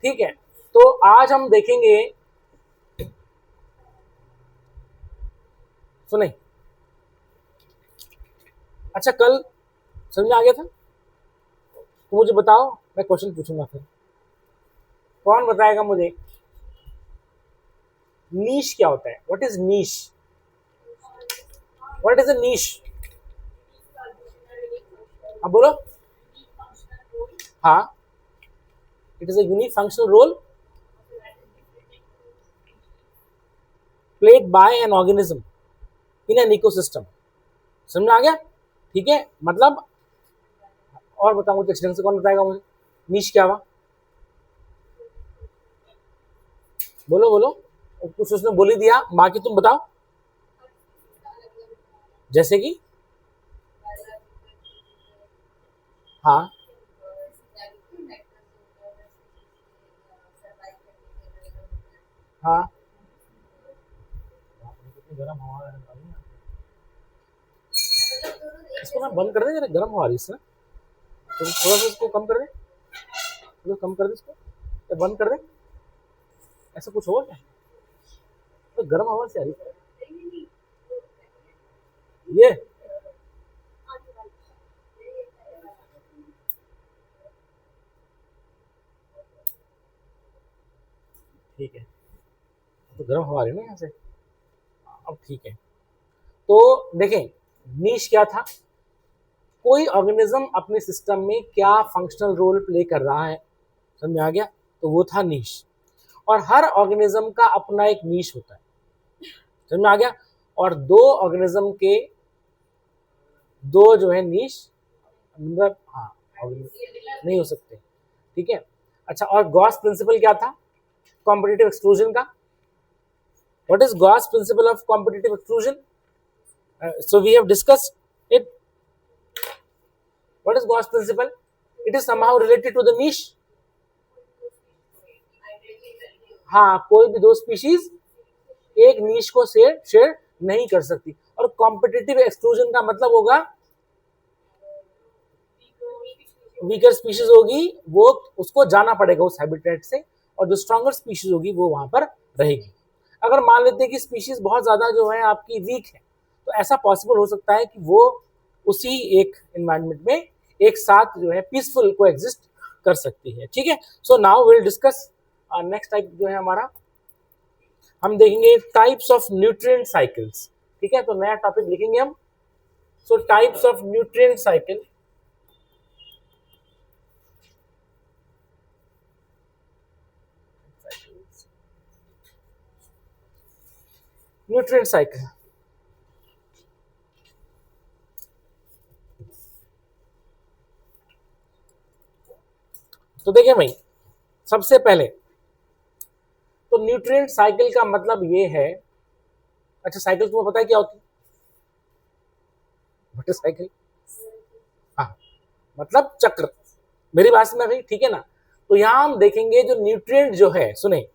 ठीक है, तो आज हम देखेंगे, सुने, अच्छा कल समझ में आ गया था? तो मुझे बताओ, मैं क्वेश्चन पूछूंगा फिर, कौन बताएगा मुझे नीश क्या होता है? What is niche? What is a niche? हाँ बोलो। हाँ, it is a unique functional role played by an organism in an ecosystem। समझ में आ गया? ठीक है, मतलब और बताओ मुझे, एक्सीडेंट से कौन बताएगा मुझे नीश क्या हुआ? बोलो बोलो, कुछ उसने बोल ही दिया, बाकी तुम बताओ। जैसे कि हाँ, हाँ, गर्म हवा है। इसको ना बंद कर दे जरा, गर्म हवा आ रही है इससे, तो थोड़ा सा इसको कम कर दे, थोड़ा कम कर दे इसको, या बंद कर दे, ऐसा कुछ होगा क्या? तो गर्म हवा से आ रही है ये। ठीक है, तो गर्म हवा आ रही है ना यहाँ से, अब ठीक है। तो देखें, नीश क्या था? कोई ऑर्गेनिज्म अपने सिस्टम में क्या फंक्शनल रोल प्ले कर रहा है, समझ में आ गया? तो वो था नीश। और हर ऑर्गेनिज्म का अपना एक नीश होता है, समझ में आ गया? और दो ऑर्गेनिज्म के दो जो है नीश, मतलब हाँ, नहीं हो सकते, ठीक है। अच्छा, और गॉस प्रिंसिपल क्या था कॉम्पिटिटिव एक्सक्लूजन का? What is Gauss principle of competitive exclusion? So we have discussed it. What is Gauss principle? It is somehow related to the niche. हाँ, कोई भी दो स्पीशीज एक नीश को शेयर नहीं कर सकती। और कॉम्पिटिटिव एक्सक्लूजन का मतलब होगा वीकर स्पीशीज होगी, वो उसको जाना पड़ेगा उस हैबिटेट से, और जो स्ट्रॉन्गर स्पीशीज होगी वो वहां पर रहेगी। अगर मान लेते हैं कि स्पीशीज बहुत ज्यादा जो है आपकी वीक है, तो ऐसा पॉसिबल हो सकता है कि वो उसी एक एनवायरनमेंट में एक साथ जो है पीसफुल को एग्जिस्ट कर सकती है। ठीक है, so now will discuss next type जो है हमारा, हम देखेंगे टाइप्स ऑफ न्यूट्रिएंट साइकिल्स। ठीक है, तो नया टॉपिक लिखेंगे हम। सो types of nutrient cycle, nutrient cycle. तो देखिए भाई, सबसे पहले तो न्यूट्रिएंट साइकिल का मतलब ये है, अच्छा साइकिल तुम्हें पता है क्या होती है? What is cycle? हाँ, मतलब चक्र। मेरी बात समझ में, ठीक है ना? तो यहां हम देखेंगे जो न्यूट्रिएंट जो है, सुने,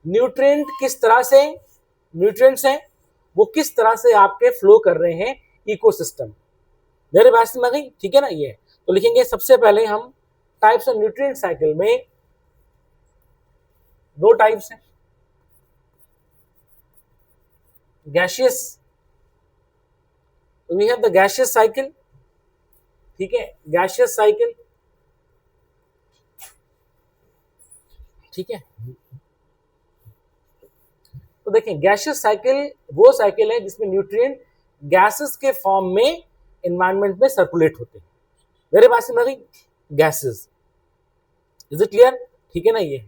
न्यूट्रिएंट किस तरह से, न्यूट्रिएंट्स हैं वो किस तरह से आपके फ्लो कर रहे हैं इकोसिस्टम। मेरे बात समझ में गई, ठीक है ना? ये तो लिखेंगे सबसे पहले हम टाइप्स ऑफ न्यूट्रिएंट साइकिल में दो टाइप्स हैं, gaseous, we have the gaseous cycle. ठीक है, गैसियस साइकिल, ठीक है। तो देखें, गैसियस साइकिल वो साइकिल है जिसमें न्यूट्रिएंट गैसेस के फॉर्म में एनवायरनमेंट में सर्कुलेट होते हैं। मेरे पास में गई गैसेस, इज इट क्लियर? ठीक है ना? ये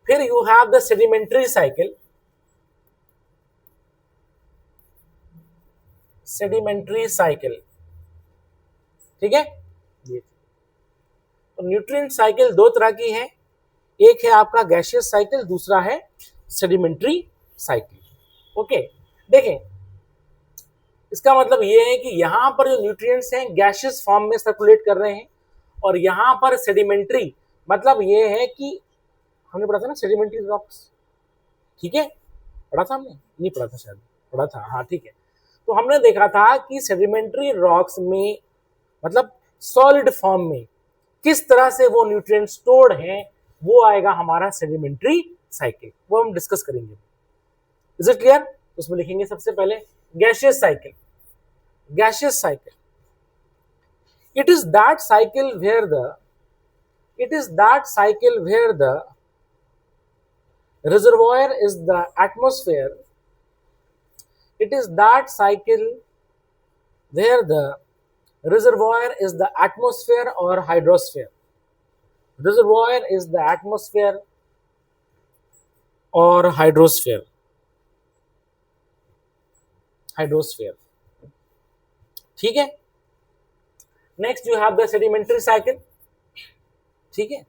फिर you have the sedimentary cycle, sedimentary cycle, ठीक है। तो न्यूट्रिएंट साइकिल दो तरह की है, एक है आपका गैसियस साइकिल, दूसरा है सेडिमेंट्री साइकिल। ओके, देखें, इसका मतलब ये है कि यहां पर जो न्यूट्रिएंट्स हैं गैसियस फॉर्म में सर्कुलेट कर रहे हैं, और यहां पर सेडिमेंट्री मतलब ये है कि हमने पढ़ा था ना सेडिमेंट्री रॉक्स, ठीक है? पढ़ा था हमने? नहीं पढ़ा था शायद, पढ़ा था, हाँ ठीक है। तो हमने देखा था कि सेडिमेंट्री रॉक्स में मतलब सॉलिड फॉर्म में किस तरह से वो न्यूट्रिएंट स्टोर्ड हैं वो आएगा हमारा सेडिमेंट्री साइकिल, वो हम डिस्कस करेंगे। Is it clear? उसमें लिखेंगे सबसे पहले gaseous cycle. Gaseous cycle, it is that cycle where the reservoir is the atmosphere. It is that cycle where the reservoir is the atmosphere or hydrosphere. Reservoir is the atmosphere or hydrosphere. Hydrosphere. ठीक है? Next you have the sedimentary cycle. ठीक है,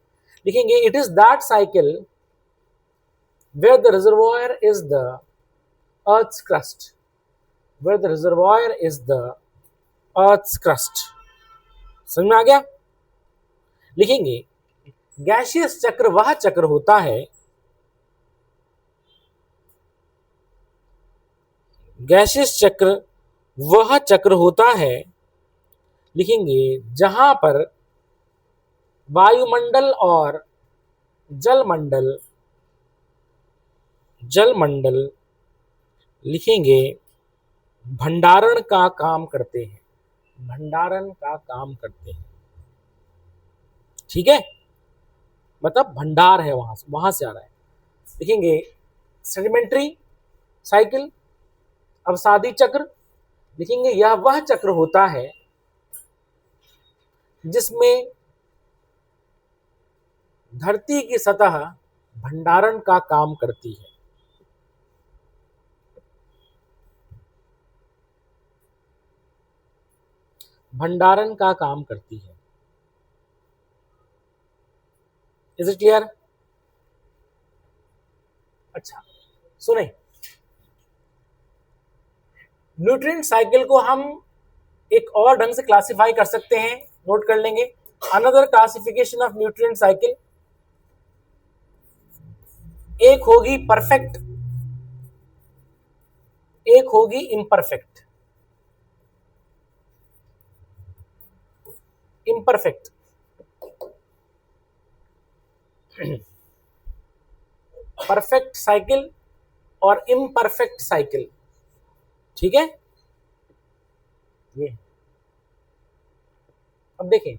लिखेंगे it is that cycle where the reservoir is the earth's crust. Where the reservoir is the earth's crust. समझ में आ गया? लिखेंगे gaseous चक्र वह चक्र होता है, गैसियस चक्र वह चक्र होता है, लिखेंगे जहां पर वायुमंडल और जलमंडल लिखेंगे भंडारण का काम करते हैं, भंडारण का काम करते हैं। ठीक है, मतलब भंडार है, वहां से आ रहा है। लिखेंगे सेडिमेंट्री साइकिल, अवसादी चक्र, लिखेंगे यह वह चक्र होता है जिसमें धरती की सतह भंडारण का काम करती है। भंडारण का काम करती है। Is it clear? अच्छा सुने, न्यूट्रिएंट साइकिल को हम एक और ढंग से क्लासिफाई कर सकते हैं, नोट कर लेंगे। Another classification of nutrient cycle, एक होगी परफेक्ट, एक होगी इम्परफेक्ट। इम्परफेक्ट परफेक्ट साइकिल और इम्परफेक्ट साइकिल। ठीक है, ये अब देखें,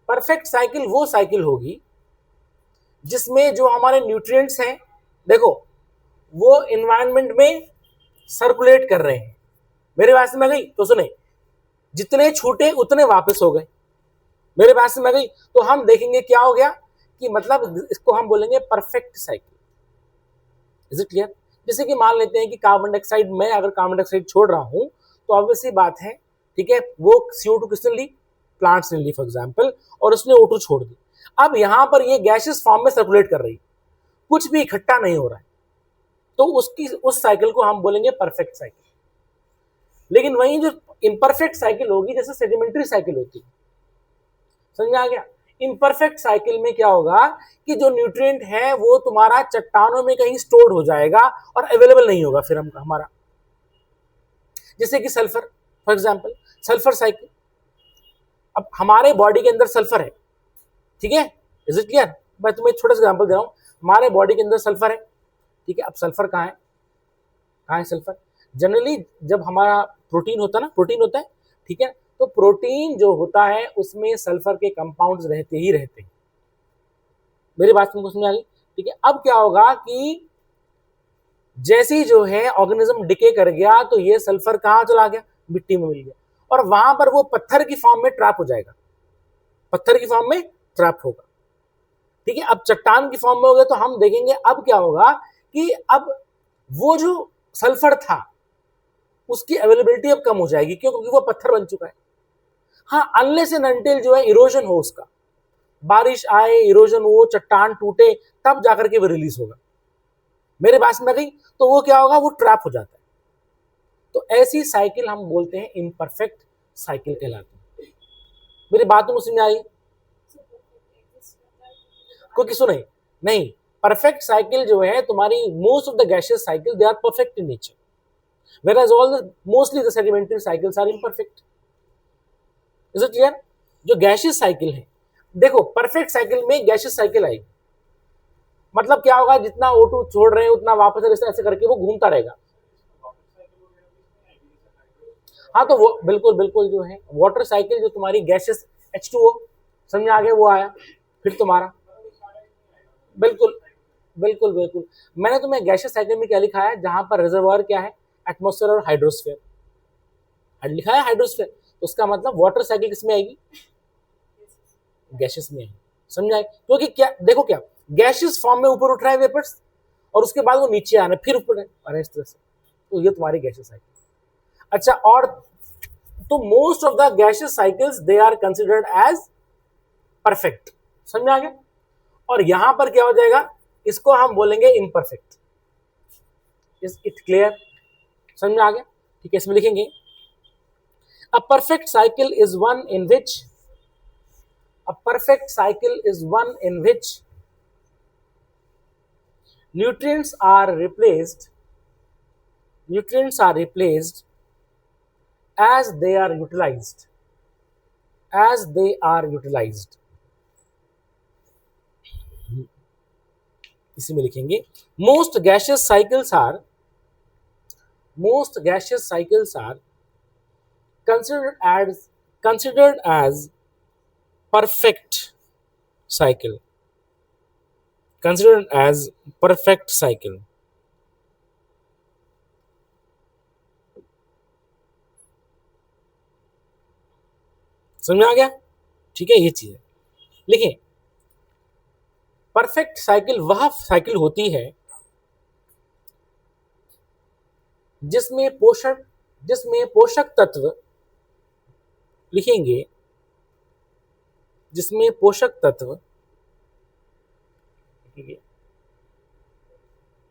परफेक्ट साइकिल वो साइकिल होगी जिसमें जो हमारे न्यूट्रिएंट्स हैं, देखो वो एनवायरनमेंट में सर्कुलेट कर रहे हैं। मेरे पास में गई तो सुने, जितने छूटे उतने वापस हो गए। मेरे पास में गई तो हम देखेंगे क्या हो गया कि मतलब इसको हम बोलेंगे perfect cycle. Is it clear? जैसे कि मान लेते हैं कि कार्बन डाइऑक्साइड, मैं अगर कार्बन डाइऑक्साइड छोड़ रहा हूं तो ऑब्वियसली बात है, ठीक है, वो CO2 किसने ली? प्लांट्स ने ली फॉर एग्जाम्पल, और उसने O2 छोड़ दी। अब यहां पर ये गैसियस फॉर्म में सर्कुलेट कर रही है, कुछ भी इकट्ठा नहीं हो रहा है, तो उस साइकिल को हम बोलेंगे परफेक्ट साइकिल। लेकिन वहीं जो इम्परफेक्ट साइकिल होगी, जैसे सेडिमेंट्री साइकिल होती है, समझ में आ गया? इम्परफेक्ट साइकिल में क्या होगा कि जो न्यूट्रिएंट है वो तुम्हारा चट्टानों में कहीं स्टोर्ड हो जाएगा और अवेलेबल नहीं होगा फिर हमारा, जैसे कि sulphur for example, sulphur cycle. अब हमारे बॉडी के अंदर सल्फर है, ठीक है, इज इट क्लियर? मैं तुम्हें छोटा सा एग्जांपल दे रहा हूं, हमारे बॉडी के अंदर सल्फर है, ठीक है। अब सल्फर कहाँ है? कहाँ है सल्फर? जनरली जब हमारा प्रोटीन होता है ना, प्रोटीन होता है, ठीक है, तो प्रोटीन जो होता है उसमें सल्फर के कंपाउंड्स रहते ही रहते हैं। मेरी बात तुमको समझ आ गई? ठीक है। अब क्या होगा कि जैसे ही जो है ऑर्गेनिज्म डिके कर गया तो ये सल्फर कहाँ चला गया? मिट्टी में मिल गया, और वहां पर वो पत्थर की फॉर्म में ट्रैप हो जाएगा, पत्थर की फॉर्म में ट्रैप होगा, ठीक है। अब चट्टान की फॉर्म में हो गया तो हम देखेंगे अब क्या होगा कि अब वो जो सल्फर था उसकी अवेलेबिलिटी अब कम हो जाएगी, क्यों? क्योंकि वो पत्थर बन चुका है। हाँ, अनलेस एंड अनटिल जो है इरोजन हो, उसका बारिश आए, इरोजन हो, चट्टान टूटे, तब जाकर के वो रिलीज होगा। मेरे पास में गई तो वो क्या होगा? वो ट्रैप हो जाता है। तो ऐसी साइकिल हम बोलते हैं इम्परफेक्ट साइकिल कहलाती है। मेरी बात में समझ आई? क्योंकि सुने नहीं, परफेक्ट साइकिल जो है तुम्हारी, most of the gaseous cycle they are perfect in nature, whereas all the mostly the sedimentary cycles are imperfect. Is it clear? जो गैसियस साइकिल है देखो परफेक्ट साइकिल में गैसियस साइकिल आएगी, मतलब क्या होगा, जितना O2 छोड़ रहे हैं उतना वापस ऐसे ऐसे करके वो घूमता रहेगा। हाँ तो वो बिल्कुल बिल्कुल जो है वाटर साइकिल, जो तुम्हारी गैसेस H2O, समझ आ गया, वो आया। फिर तुम्हारा बिल्कुल बिल्कुल बिल्कुल, मैंने तुम्हें गैसियस साइकिल में क्या लिखा है, जहां पर रिजर्वायर क्या है, एटमॉस्फेयर और हाइड्रोस्फेयर लिखा है, हाइड्रोस्फेयर, उसका मतलब वाटर साइकिल किसमें आएगी, गैसेस में आएगी। समझ आए, क्योंकि क्या देखो, क्या गैसियस फॉर्म में ऊपर उठ रहा है वेपर्स, और उसके बाद वो नीचे आना, फिर ऊपर है इस तरह से, तो ये तुम्हारी गैसियस साइकिल। अच्छा, और तो most of the gaseous cycles they are considered as perfect, समझ आ गया। और यहां पर क्या हो जाएगा, इसको हम बोलेंगे इम्परफेक्ट। इज इट क्लियर, समझ आ गया, ठीक है। इसमें लिखेंगे a perfect cycle is one in which, a perfect cycle is one in which nutrients are replaced, nutrients are replaced as they are utilized, as they are utilized। इसी में लिखेंगे most gaseous cycles are, most gaseous cycles are considered as perfect cycle, considered as perfect cycle। समझ में आ गया, ठीक है। ये चीज है, लिखें परफेक्ट साइकिल वह साइकिल होती है जिसमें पोषक तत्व, लिखेंगे जिसमें पोषक तत्व,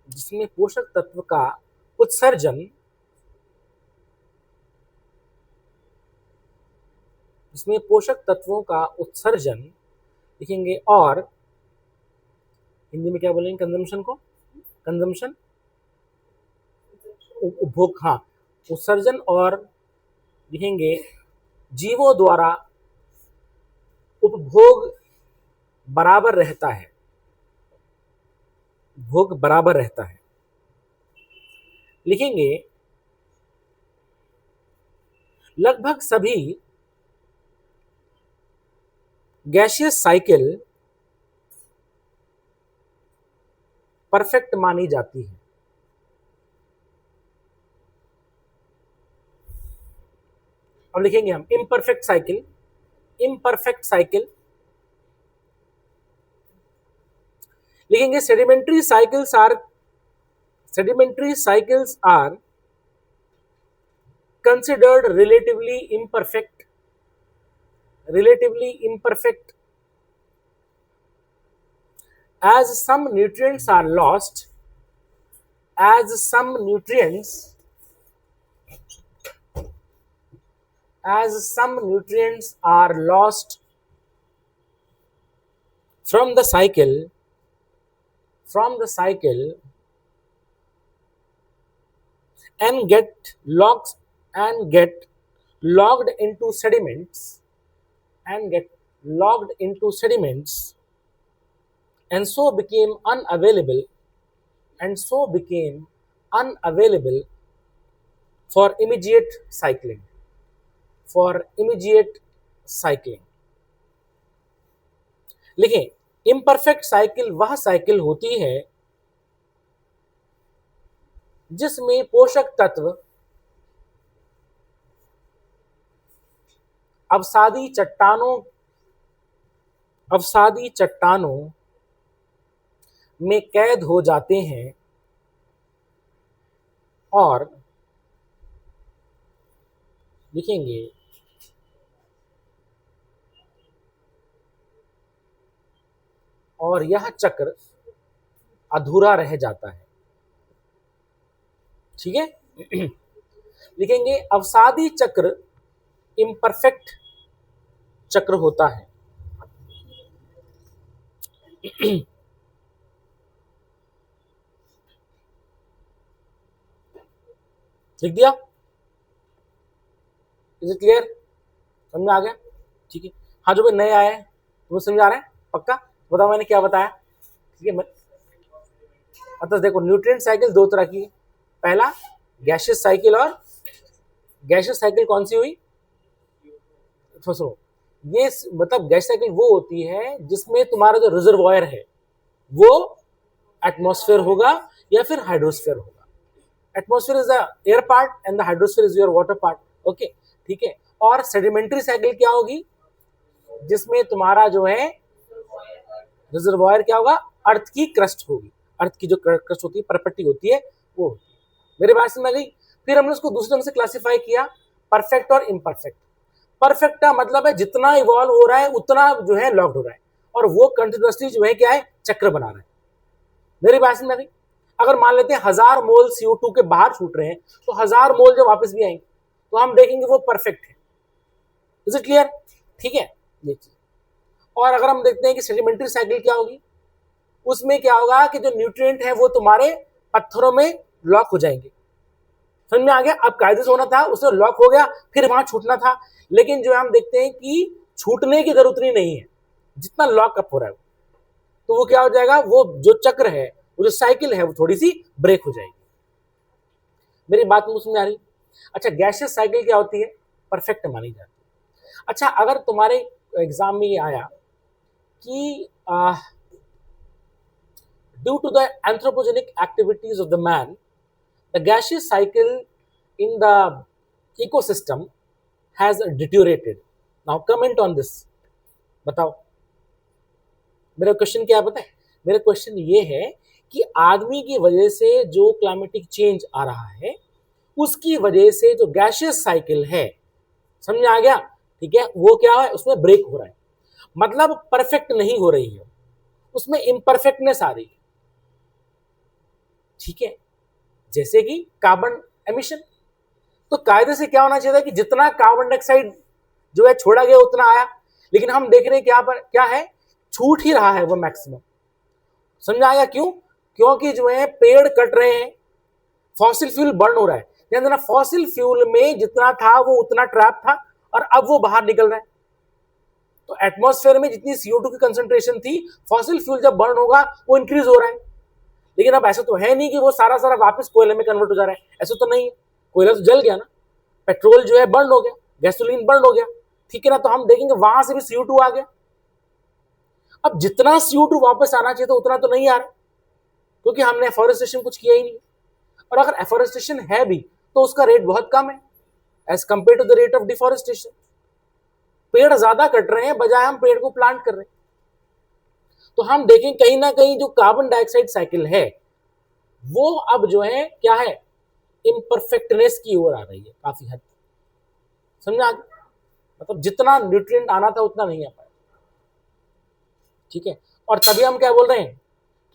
जिसमें पोषक तत्व का उत्सर्जन, जिसमें पोषक तत्वों का उत्सर्जन, लिखेंगे, और हिंदी में क्या बोलेंगे, कंजम्पशन को, कंजम्पशन, उपभोग, हाँ, उत्सर्जन, और लिखेंगे जीवों द्वारा उपभोग बराबर रहता है, भोग बराबर रहता है। लिखेंगे लगभग सभी गैसियस साइकिल परफेक्ट मानी जाती है। अब लिखेंगे हम इम्परफेक्ट साइकिल, इम्परफेक्ट साइकिल, लिखेंगे sedimentary cycles are considered relatively imperfect as some nutrients are lost, as some nutrients are lost from the cycle and get logged into sediments, and so became unavailable for immediate cycling, लिखें imperfect cycle वह cycle होती है जिसमें पोषक तत्व अवसादी चट्टानों में कैद हो जाते हैं और, लिखेंगे, और यह चक्र अधूरा रह जाता है। ठीक है, लिखेंगे अवसादी चक्र इम्परफेक्ट चक्र होता है। लिख दिया, इज इट क्लियर, समझ में आ गया, ठीक है। हाँ, जो भी नए आए तुम्हें समझ आ रहा है? पक्का बताओ मैंने क्या बताया? ठीक है, मतलब देखो न्यूट्रिएंट साइकिल दो तरह की है। पहला गैसियस साइकिल, और गैसियस साइकिल कौन सी हुई? सुनो, ये मतलब गैस साइकिल वो होती है जिसमें तुम्हारा जो रिजर्वॉयर है वो एटमॉस्फेयर होगा या फिर हाइड्रोस्फीयर होगा। Atmosphere is the air part and the hydrosphere is your water part. Okay, ठीक है। और सेडिमेंट्री साइकिल क्या होगी? जिसमें तुम्हारा जो है रिजर्वॉयर क्या होगा? अर्थ की क्रस्ट होगी। अर्थ की जो क्रस्ट होती है, परपट्टी होती है, वो होती है। मेरे बात समझ में गई? फिर हमने उसको दूसरे ढंग से क्लासिफाई किया, परफेक्ट और इम्परफेक्ट। परफेक्ट का मतलब है जितना इवॉल्व हो रहा है उतना जो है लॉक्ड हो रहा है, और वो कंटिन्यूअसली जो है क्या है? चक्र बना रहा है। मेरी बात समझ में गई? अगर मान लेते हैं 1000 मोल CO2 के बाहर छूट रहे हैं, तो 1000 मोल जो वापस भी आएंगे तो हम देखेंगे वो परफेक्ट है। Is it clear? ठीक है, ये चीज। और अगर हम देखते हैं कि सेडिमेंट्री साइकिल क्या होगी, उसमें क्या होगा कि जो न्यूट्रिएंट है वो तुम्हारे पत्थरों में लॉक हो जाएंगे। समझ में आ गया? अब कायदे से होना था, उसमें लॉक हो गया, फिर वहां छूटना था। लेकिन जो हम देखते हैं कि छूटने की जरूरत नहीं है, जितना लॉक अप हो रहा है तो वो क्या हो जाएगा? वो जो चक्र है, वो जो साइकिल है, वो थोड़ी सी ब्रेक हो जाएगी। मेरी बात मुझे समझ आ रही? अच्छा, गैसियस साइकिल क्या होती है? परफेक्ट मानी जाती है। अच्छा, अगर तुम्हारे एग्जाम में ये आया कि due to the anthropogenic activities of the man, the gaseous cycle in the ecosystem has deteriorated. Now comment on this. बताओ मेरा क्वेश्चन क्या है? पता है मेरा क्वेश्चन ये है कि आदमी की वजह से जो क्लाइमेटिक चेंज आ रहा है, उसकी वजह से जो गैसियस साइकिल है, समझ में आ गया? ठीक है, वो क्या है? उसमें ब्रेक हो रहा है, मतलब परफेक्ट नहीं हो रही है, उसमें इम्परफेक्टनेस आ रही है। ठीक है, जैसे कि कार्बन एमिशन, तो कायदे से क्या होना चाहिए था कि जितना कार्बन डाइऑक्साइड जो है छोड़ा गया उतना आया, लेकिन हम देख रहे हैं क्या पर क्या है? छूट ही रहा है वो मैक्सिमम। समझ में आया? क्यों? क्योंकि जो है पेड़ कट रहे हैं, फॉसिल फ्यूल बर्न हो रहा है। ध्यान देना, फॉसिल फ्यूल में जितना था वो उतना ट्रैप था, और अब वो बाहर निकल रहा है। तो एटमॉस्फेयर में जितनी CO2 की कंसेंट्रेशन थी, फॉसिल फ्यूल जब बर्न होगा वो इंक्रीज हो रहा है। लेकिन अब ऐसा तो है नहीं कि वो सारा सारा वापस कोयले में कन्वर्ट हो जा रहा है, ऐसा तो नहीं है। कोयला तो जल गया ना, पेट्रोल जो है बर्न हो गया, गैसोलीन बर्न हो गया, ठीक है ना? तो हम देखेंगे वहां से भी CO2 आ गया। अब जितना CO2 वापस आना चाहिए तो उतना तो नहीं आ रहा, क्योंकि हमने एफॉरेस्टेशन कुछ किया ही नहीं। और अगर एफॉरेस्टेशन है भी तो उसका रेट बहुत कम है as compare to the rate of deforestation. पेड़ ज्यादा कट रहे हैं बजाय हम पेड़ को प्लांट कर रहे हैं। तो हम देखें कहीं ना कहीं जो कार्बन डाइऑक्साइड साइकिल है वो अब जो है क्या है? इम्परफेक्टनेस की ओर आ रही है काफी हद तक। समझा? मतलब जितना न्यूट्रिएंट आना था उतना नहीं आ पाया। ठीक है, और तभी हम क्या बोल रहे हैं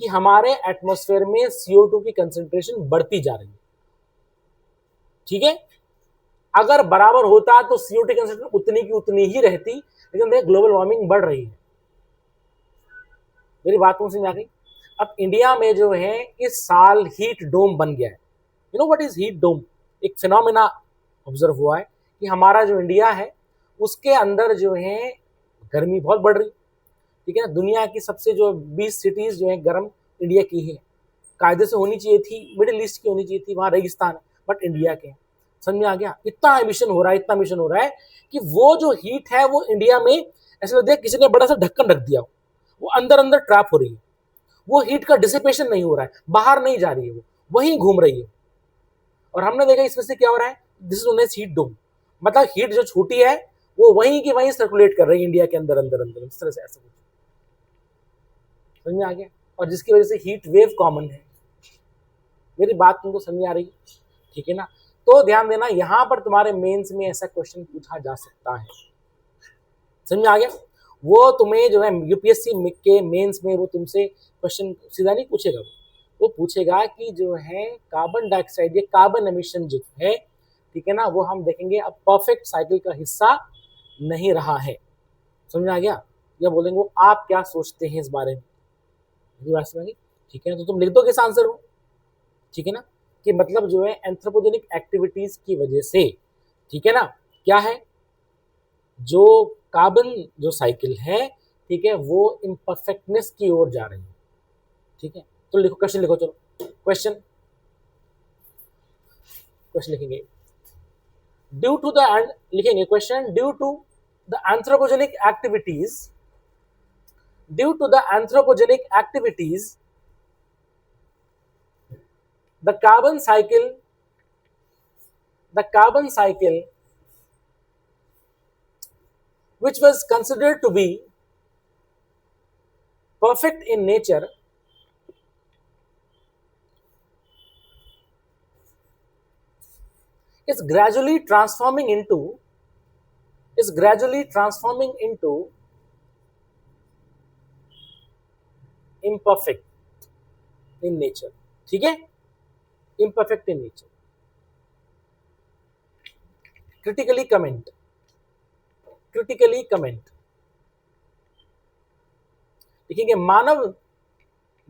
कि हमारे एटमॉस्फेयर में CO2 की कंसेंट्रेशन बढ़ती जा रही है। ठीक है, अगर बराबर होता तो CO2 की कंसेंट्रेशन उतनी की उतनी ही रहती, लेकिन देख ग्लोबल वार्मिंग बढ़ रही है। मेरी बात समझ में आ गई? अब इंडिया में जो है इस साल हीट डोम बन गया है। You know what is heat dome? एक फिनोमेना ऑब्जर्व हुआ है कि हमारा जो इंडिया है उसके अंदर जो है गर्मी बहुत बढ़ रही। ठीक है ना, दुनिया की सबसे जो 20 सिटीज जो है गर्म इंडिया की है। कायदे से होनी चाहिए थी, मिडिल ईस्ट की होनी चाहिए थी, वहां रेगिस्तान है, बट इंडिया के। समझ में आ गया? इतना एमिशन हो रहा है, इतना एमिशन हो रहा है कि वो जो हीट है वो इंडिया में ऐसे लगता है किसी ने बड़ा सा ढक्कन रख दिया, वो अंदर अंदर ट्रैप हो रही है। वो हीट का डिसिपेशन नहीं हो रहा है, बाहर नहीं जा रही है, वो वहीं घूम रही है। और हमने देखा इसमें से क्या हो रहा है? This is known as heat dome. मतलब हीट जो छोटी है वो वहीं की वहीं सर्कुलेट कर रही है इंडिया के अंदर अंदर अंदर, इस तरह से ऐसा कुछ। समझ में आ गया? और जिसकी वजह से हीट वेव कॉमन है। मेरी बात तुमको समझ आ रही है? ठीक है ना? तो ध्यान देना, यहां पर तुम्हारे मेंस में ऐसा क्वेश्चन पूछा जा सकता है। समझ में आ गया? वो तुम्हें जो है UPSC के मेंस में वो तुमसे क्वेश्चन सीधा नहीं पूछेगा, वो पूछेगा कि जो है कार्बन डाइऑक्साइड, ये कार्बन एमिशन जो है, ठीक है ना, वो हम देखेंगे अब परफेक्ट साइकिल का हिस्सा नहीं रहा है। समझ में आ गया? या बोलेंगे वो आप क्या सोचते हैं इस बारे में? ठीक है, तो तुम लिख दो किस आंसर हो। ठीक है ना, कि मतलब जो है एंथ्रोपोजेनिक एक्टिविटीज की वजह से, ठीक है ना, क्या है जो कार्बन जो साइकिल है, ठीक है, वो इम्परफेक्टनेस की ओर जा रही है। ठीक है, तो लिखो, क्वेश्चन लिखो, चलो क्वेश्चन लिखेंगे। ड्यू टू द, लिखेंगे question, due to the anthropogenic activities, due to the anthropogenic activities the carbon cycle which was considered to be perfect in nature is gradually transforming into imperfect in nature। ठीक है, imperfect in nature। critically comment लिखेंगे, मानव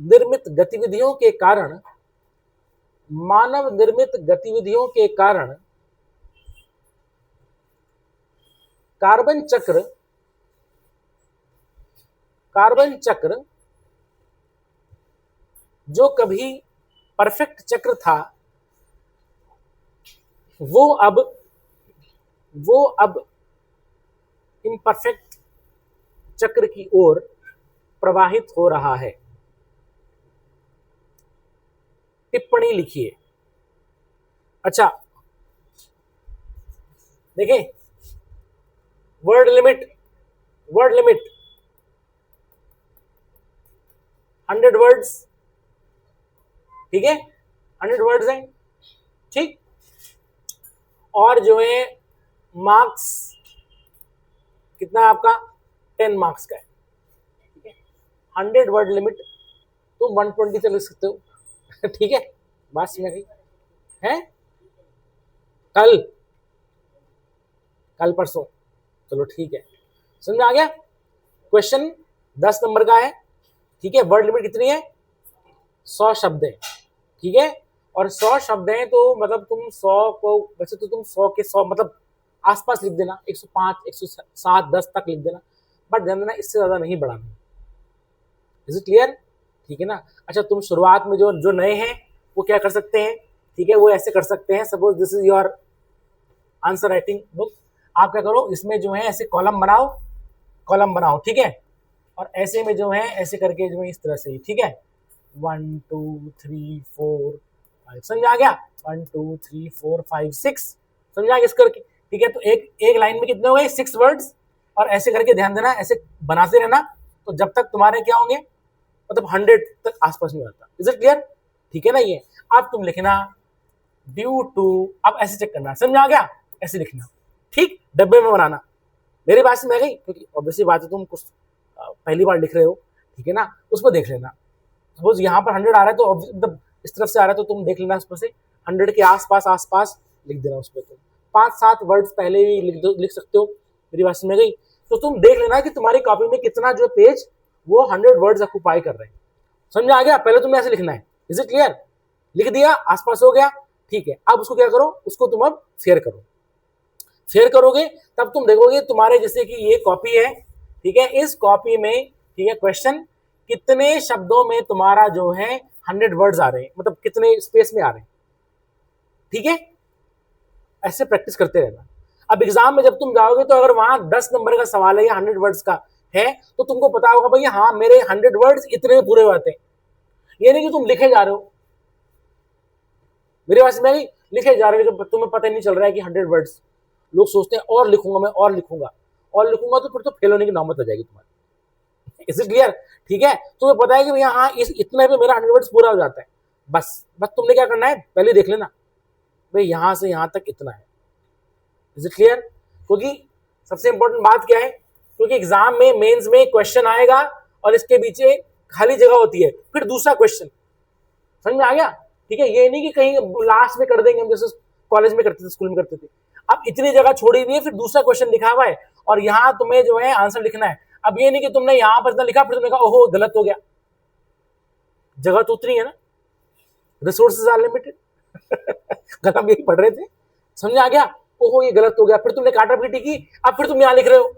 निर्मित गतिविधियों के कारण carbon चक्र जो कभी परफेक्ट चक्र था वो अब इम्परफेक्ट चक्र की ओर प्रवाहित हो रहा है। टिप्पणी लिखिए। अच्छा देखिए, वर्ड लिमिट 100 वर्ड्स। ठीक है, 100 वर्ड्स हैं। ठीक, और जो है मार्क्स कितना है आपका, 10 मार्क्स का है। ठीक है, 100 वर्ड लिमिट, तुम 120 तक लिख सकते हो। ठीक है, बात समझ गई है? कल परसों, चलो ठीक है, समझ आ गया। क्वेश्चन 10 नंबर का है। ठीक है, वर्ड लिमिट कितनी है, 100 शब्द है। ठीक है, और 100 शब्द हैं तो मतलब तुम 100 को, वैसे तो तुम 100 के 100 मतलब आसपास लिख देना, 105, 107, 10 तक लिख देना, बट ध्यान देना इससे ज्यादा नहीं बढ़ाना। Is it clear? ठीक है ना। अच्छा, तुम शुरुआत में जो नए हैं वो क्या कर सकते हैं, ठीक है, वो ऐसे कर सकते हैं। Suppose this is your answer writing book, आप क्या करो, इसमें जो है ऐसे कॉलम बनाओ। ठीक है, और ऐसे में जो है ऐसे करके जो है इस तरह से, ठीक है, 1 2 3 4 5, समझ आ गया, 1 2 3 4 5 6, समझ आ गया इस करके। ठीक है, तो एक लाइन में कितने हो गए, 6 वर्ड्स, और ऐसे करके ध्यान देना, ऐसे बनाते रहना, तो जब तक तुम्हारे क्या होंगे, मतलब 100 तक आसपास में आता। Is it clear? ठीक है ना। ये अब तुम लिखना ड्यू टू, अब ऐसे चेक करना, समझ आ गया, ऐसे लिखना। ठीक, डब्बे में बनाना। मेरी बात समझ आ गई? क्योंकि ऑब्वियसली बात है, तुम कुछ पहली बार लिख रहे हो, ठीक है ना, उसको देख लेना। सपोज यहाँ पर 100 आ रहा है तो मतलब इस तरफ से आ रहा है तो तुम देख लेना उसमें से 100 के आसपास लिख देना। उसमें तुम 5-7 वर्ड्स पहले ही लिख सकते हो। मेरी बात समझ गई? तो तुम देख लेना कि तुम्हारी कॉपी में कितना जो पेज वो 100 वर्ड्स ऑक्यूपाई कर रहे हैं। समझ आ गया? पहले तुम्हें ऐसे लिखना है। Is it clear? लिख दिया, आसपास हो गया, ठीक है। अब उसको क्या करो, उसको तुम अब शेयर करो। शेयर करोगे तब तुम देखोगे तुम्हारे, जैसे कि ये कॉपी है, ठीक है, इस कॉपी में, ठीक है, क्वेश्चन कितने शब्दों में तुम्हारा जो है 100 वर्ड्स आ रहे हैं, मतलब कितने स्पेस में आ रहे हैं। ठीक है, ऐसे प्रैक्टिस करते रहना। अब एग्जाम में जब तुम जाओगे तो अगर वहां 10 नंबर का सवाल है या 100 वर्ड्स का है तो तुमको पता होगा भाई हाँ मेरे 100 वर्ड्स इतने में पूरे होते हैं। ये नहीं कि तुम लिखे जा रहे हो, मेरे पास में लिखे जा रहे हो तो तुम्हें पता ही नहीं चल रहा है कि 100 वर्ड्स। लोग सोचते हैं और लिखूंगा मैं, और लिखूंगा तो फिर तो फेल होने की नौबत आ जाएगी तुम्हारी। Is it clear? ठीक है, तुम्हें पता है कि भैया हाँ इस इतने पे मेरा 100 वर्ड्स पूरा हो जाता है, बस तुमने क्या करना है, पहले देख लेना भाई यहां से यहां तक इतना है। Is it clear? क्योंकि सबसे इंपॉर्टेंट बात क्या है, क्योंकि एग्जाम में, मेंस में क्वेश्चन आएगा और इसके पीछे खाली जगह होती है, फिर दूसरा क्वेश्चन। समझ में आ गया? ठीक है, ये नहीं कि कहीं लास्ट में कर देंगे, हम जैसे कॉलेज में करते थे, स्कूल में करते थे। अब इतनी जगह छोड़ी हुई है, फिर दूसरा क्वेश्चन लिखा हुआ है और यहाँ तुम्हें जो है आंसर लिखना है। अब ये नहीं कि तुमने यहां पर इतना लिखा फिर तुमने कहा ओहो गलत हो गया, जगह तो उतनी है ना, रिसोर्सेज आर लिमिटेड। कल हम यही पढ़ रहे थे, समझ आ गया? ओहो ये गलत हो गया, फिर तुमने काटा पीटी की, अब फिर तुम यहां लिख रहे हो,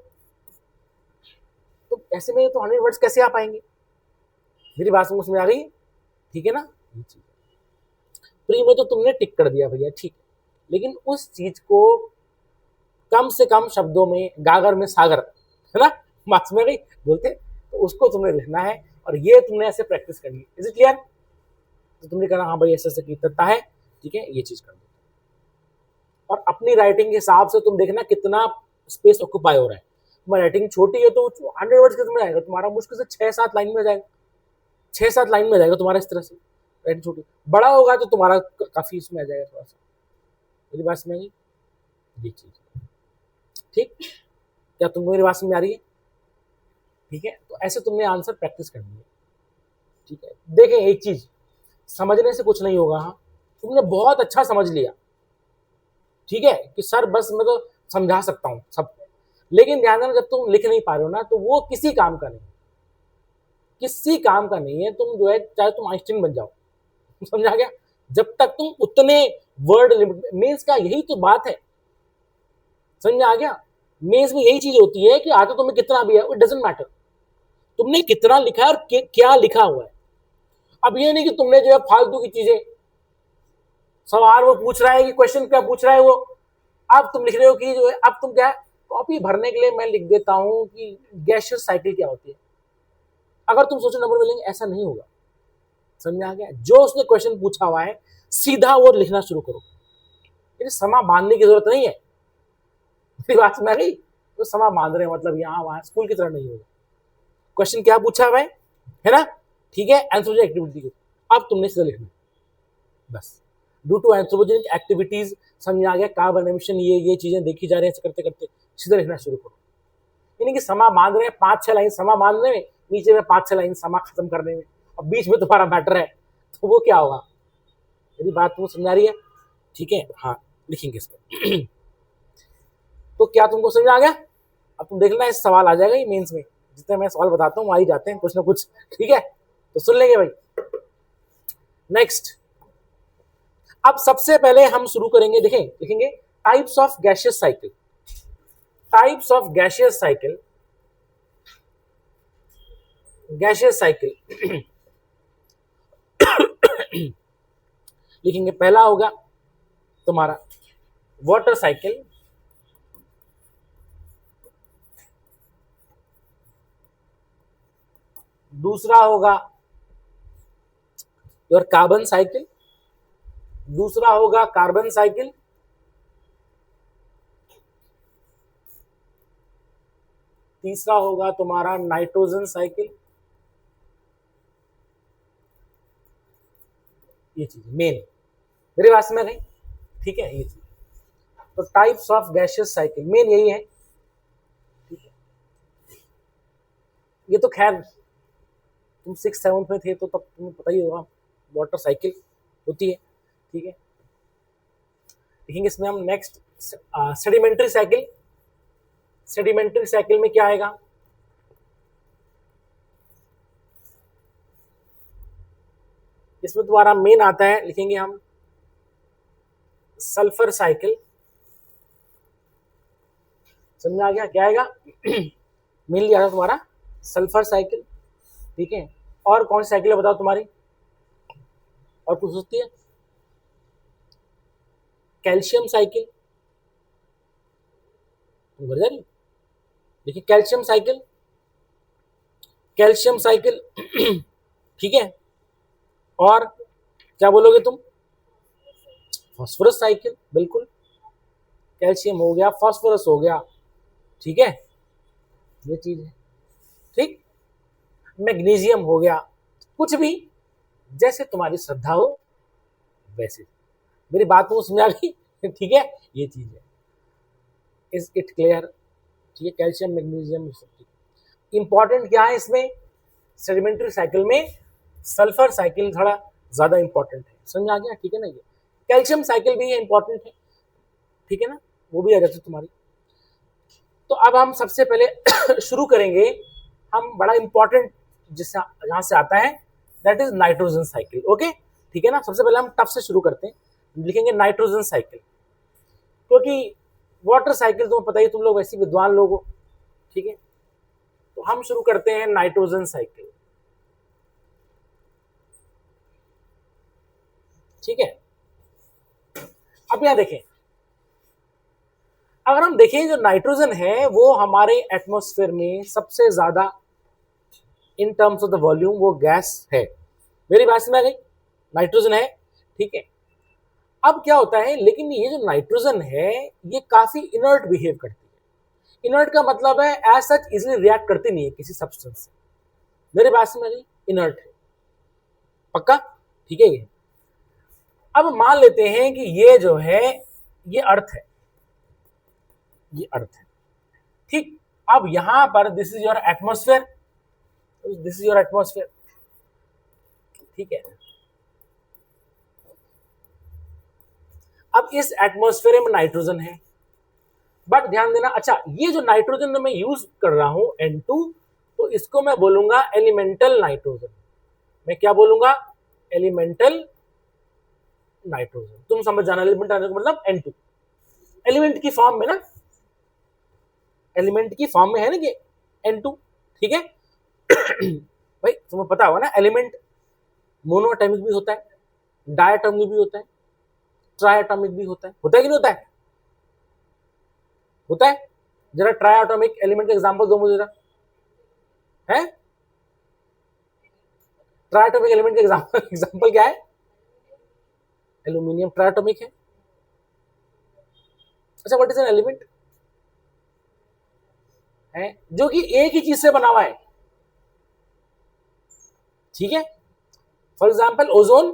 तो ऐसे में तो 100 वर्ड्स कैसे आ पाएंगे? मेरी बात समझ में आ गई? ठीक है ना, ये चीज प्री में तो तुमने टिक कर दिया भैया, ठीक है, लेकिन उस चीज को कम से कम शब्दों में, गागर में सागर, है ना, मार्क्स में गई बोलते, तो उसको तुमने लिखना है और ये तुमने ऐसे प्रैक्टिस करनी है। Is it clear? तो तुमने कहना हाँ भाई ऐसे ऐसे कीर्तनता है, ठीक है, ये चीज कर दो। और अपनी राइटिंग के हिसाब से तुम देखना कितना स्पेस ऑक्यूपाई हो रहा है। तुम्हारी राइटिंग छोटी है तो 100 वर्ड्स कितने में आएगा तुम्हारा? मुश्किल से 6-7 लाइन में जाएगा, 6-7 लाइन में जाएगा तुम्हारा, इस तरह से राइटिंग छोटी। बड़ा होगा तो तुम्हारा काफी इसमें आ जाएगा थोड़ा सा। मेरी बात समझ में आई? ये चीज ठीक, क्या तुमको मेरी बात समझ में आ रही है? ठीक है, तो ऐसे तुमने आंसर प्रैक्टिस करनी है। ठीक है, देखें एक चीज, समझने से कुछ नहीं होगा। हाँ, तुमने बहुत अच्छा समझ लिया, ठीक है, कि सर बस मैं तो समझा सकता हूँ सब, लेकिन ध्यान देना जब तुम लिख नहीं पा रहे हो ना, तो वो किसी काम का नहीं, किसी काम का नहीं है। तुम जो है चाहे तुम आइंस्टीन बन जाओ, समझा गया? जब तक तुम उतने वर्ड लिमिट, मेंस का यही तो बात है, समझ में आ गया? मेंस में यही चीज होती है कि आता तुम्हें कितना भी है, इट डजंट मैटर तुमने कितना लिखा है और क्या लिखा हुआ है। अब ये नहीं कि तुमने जो है फालतू की चीजें, सवाल वो पूछ रहा है कि क्वेश्चन क्या पूछ रहा है वो, अब तुम लिख रहे हो कि जो है, अब तुम क्या है, कॉपी भरने के लिए मैं लिख देता हूं कि गैसियस साइकिल क्या होती है। अगर तुम सोचो नंबर मिलेंगे, ऐसा नहीं होगा। समझ में आ गया? जो उसने क्वेश्चन पूछा हुआ है सीधा वो लिखना शुरू करो, समा बांधने की जरूरत नहीं है। मेरी बात में आ गई? तो समा बांध रहे मतलब यहाँ वहां स्कूल की तरह नहीं होगा। क्वेश्चन क्या पूछा हुआ है ना, ठीक है, एंथ्रोपोजेनिक एक्टिविटी, अब तुमने सीधा लिखना बस। ड्यू टू एंथ्रोपोजेनिक एक्टिविटीज, समझ आ गया, कार्बन एमिशन, ये चीजें देखी जा रही है, करते करते सीधा लिखना शुरू करो। यानी कि समा बांध रहे हैं, 5-6 लाइन समा बांधने में, नीचे में 5-6 लाइन समा खत्म करने में, और बीच में तुम्हारा मैटर है, तो वो क्या होगा? मेरी बात तुमको समझ आ रही है? ठीक है, हाँ लिखेंगे इसमें। तो क्या तुमको समझ आ गया? अब तुम देखना इस सवाल आ जाएगा ये मेंस में, जितने मैं सवाल बताता हूँ आ ही जाते हैं कुछ ना कुछ, ठीक है, तो सुन लेंगे भाई। नेक्स्ट, अब सबसे पहले हम शुरू करेंगे, देखें लिखेंगे types of gaseous cycle. Types of gaseous cycle, gaseous cycle लिखेंगे। पहला होगा तुम्हारा वाटर साइकिल, दूसरा होगा योर कार्बन साइकिल, दूसरा होगा कार्बन साइकिल, तीसरा होगा तुम्हारा नाइट्रोजन साइकिल। ये चीज मेन, मेरे पास में गई, ठीक है, ये चीज। तो types of gaseous cycle main यही है, ठीक है। ये तो खैर तुम 6-7 में थे तो तब तुम्हें पता ही होगा वाटर साइकिल होती है, ठीक है। देखेंगे इसमें हम next sedimentary cycle. Sedimentary cycle में क्या आएगा? इसमें तुम्हारा मेन आता है, लिखेंगे हम सल्फर साइकिल। समझ में आ गया क्या आएगा? मेनली आता तुम्हारा सल्फर साइकिल, ठीक है। और कौन सी साइकिल है बताओ तुम्हारी? और कुछ होती है? कैल्शियम साइकिल, तुम जा रही, देखिए कैल्शियम साइकिल, कैल्शियम साइकिल ठीक है। और क्या बोलोगे तुम? फास्फोरस साइकिल, बिल्कुल, कैल्शियम हो गया, फास्फोरस हो गया, ठीक है, ये चीज है, ठीक। मैग्नीशियम हो गया, कुछ भी जैसे तुम्हारी श्रद्धा हो वैसे। मेरी बात को समझ आ गई? ठीक है, ये चीज है। Is it clear? ठीक है, कैल्शियम मैग्नीशियम इंपॉर्टेंट क्या है इसमें? सेडिमेंट्री साइकिल में सल्फर साइकिल थोड़ा ज्यादा इंपॉर्टेंट है, समझ आ गया? ठीक है ना, ये कैल्शियम साइकिल भी इंपॉर्टेंट है, ठीक है ना, वो भी आ जाती है तुम्हारी। तो अब हम सबसे पहले शुरू करेंगे, हम बड़ा इंपॉर्टेंट जिससे जहां से आता है, that is nitrogen cycle. Okay, ठीक है ना। सबसे पहले हम टफ से शुरू करते हैं, लिखेंगे नाइट्रोजन साइकिल, क्योंकि वाटर साइकिल तुम्हें पता ही, तुम लोग वैसे विद्वान लोग हो, ठीक है। तो हम शुरू करते हैं नाइट्रोजन साइकिल। ठीक है, अब यहां देखें, अगर हम देखें जो नाइट्रोजन है वो हमारे एटमॉस्फेयर में सबसे ज्यादा in terms of the volume वो गैस है। मेरी बात समझ आ गई? नाइट्रोजन है, ठीक है। अब क्या होता है, लेकिन ये जो नाइट्रोजन है ये काफी इनर्ट बिहेव करती है। इनर्ट का मतलब है एज सच इजिली रिएक्ट करती नहीं है किसी सब्सटेंस से। मेरी बात समझ आ गई? इनर्ट है, पक्का? ठीक है। ये अब मान लेते हैं कि ये जो है ये अर्थ है, ये अर्थ है, ठीक। अब यहां पर this is your atmosphere, this is your atmosphere, ठीक है। अब इस एटमॉस्फेयर में नाइट्रोजन है, बट ध्यान देना, अच्छा ये जो नाइट्रोजन मैं यूज कर रहा हूं N2, तो इसको मैं बोलूंगा एलिमेंटल नाइट्रोजन। मैं क्या बोलूंगा? Elemental nitrogen. तुम समझ जाना, एलिमेंटल नाइट्रोजन मतलब N2, एलिमेंट की फॉर्म में ना, एलिमेंट की फॉर्म में है ना कि N2, ठीक है। भाई तुम्हें पता होगा ना, एलिमेंट मोनोएटॉमिक भी होता है, डायटॉमिक भी होता है, ट्राइएटॉमिक भी होता है कि नहीं होता है? होता है। जरा ट्राइएटॉमिक एलिमेंट का एग्जांपल दो मुझे जरा, है? ट्राइएटॉमिक एलिमेंट का एग्जांपल क्या है? एल्यूमिनियम ट्राइएटॉमिक है। अच्छा, व्हाट इज एन एलिमेंट? है जो कि एक ही चीज से बना हुआ है, ठीक है। फॉर एग्जाम्पल ओजोन,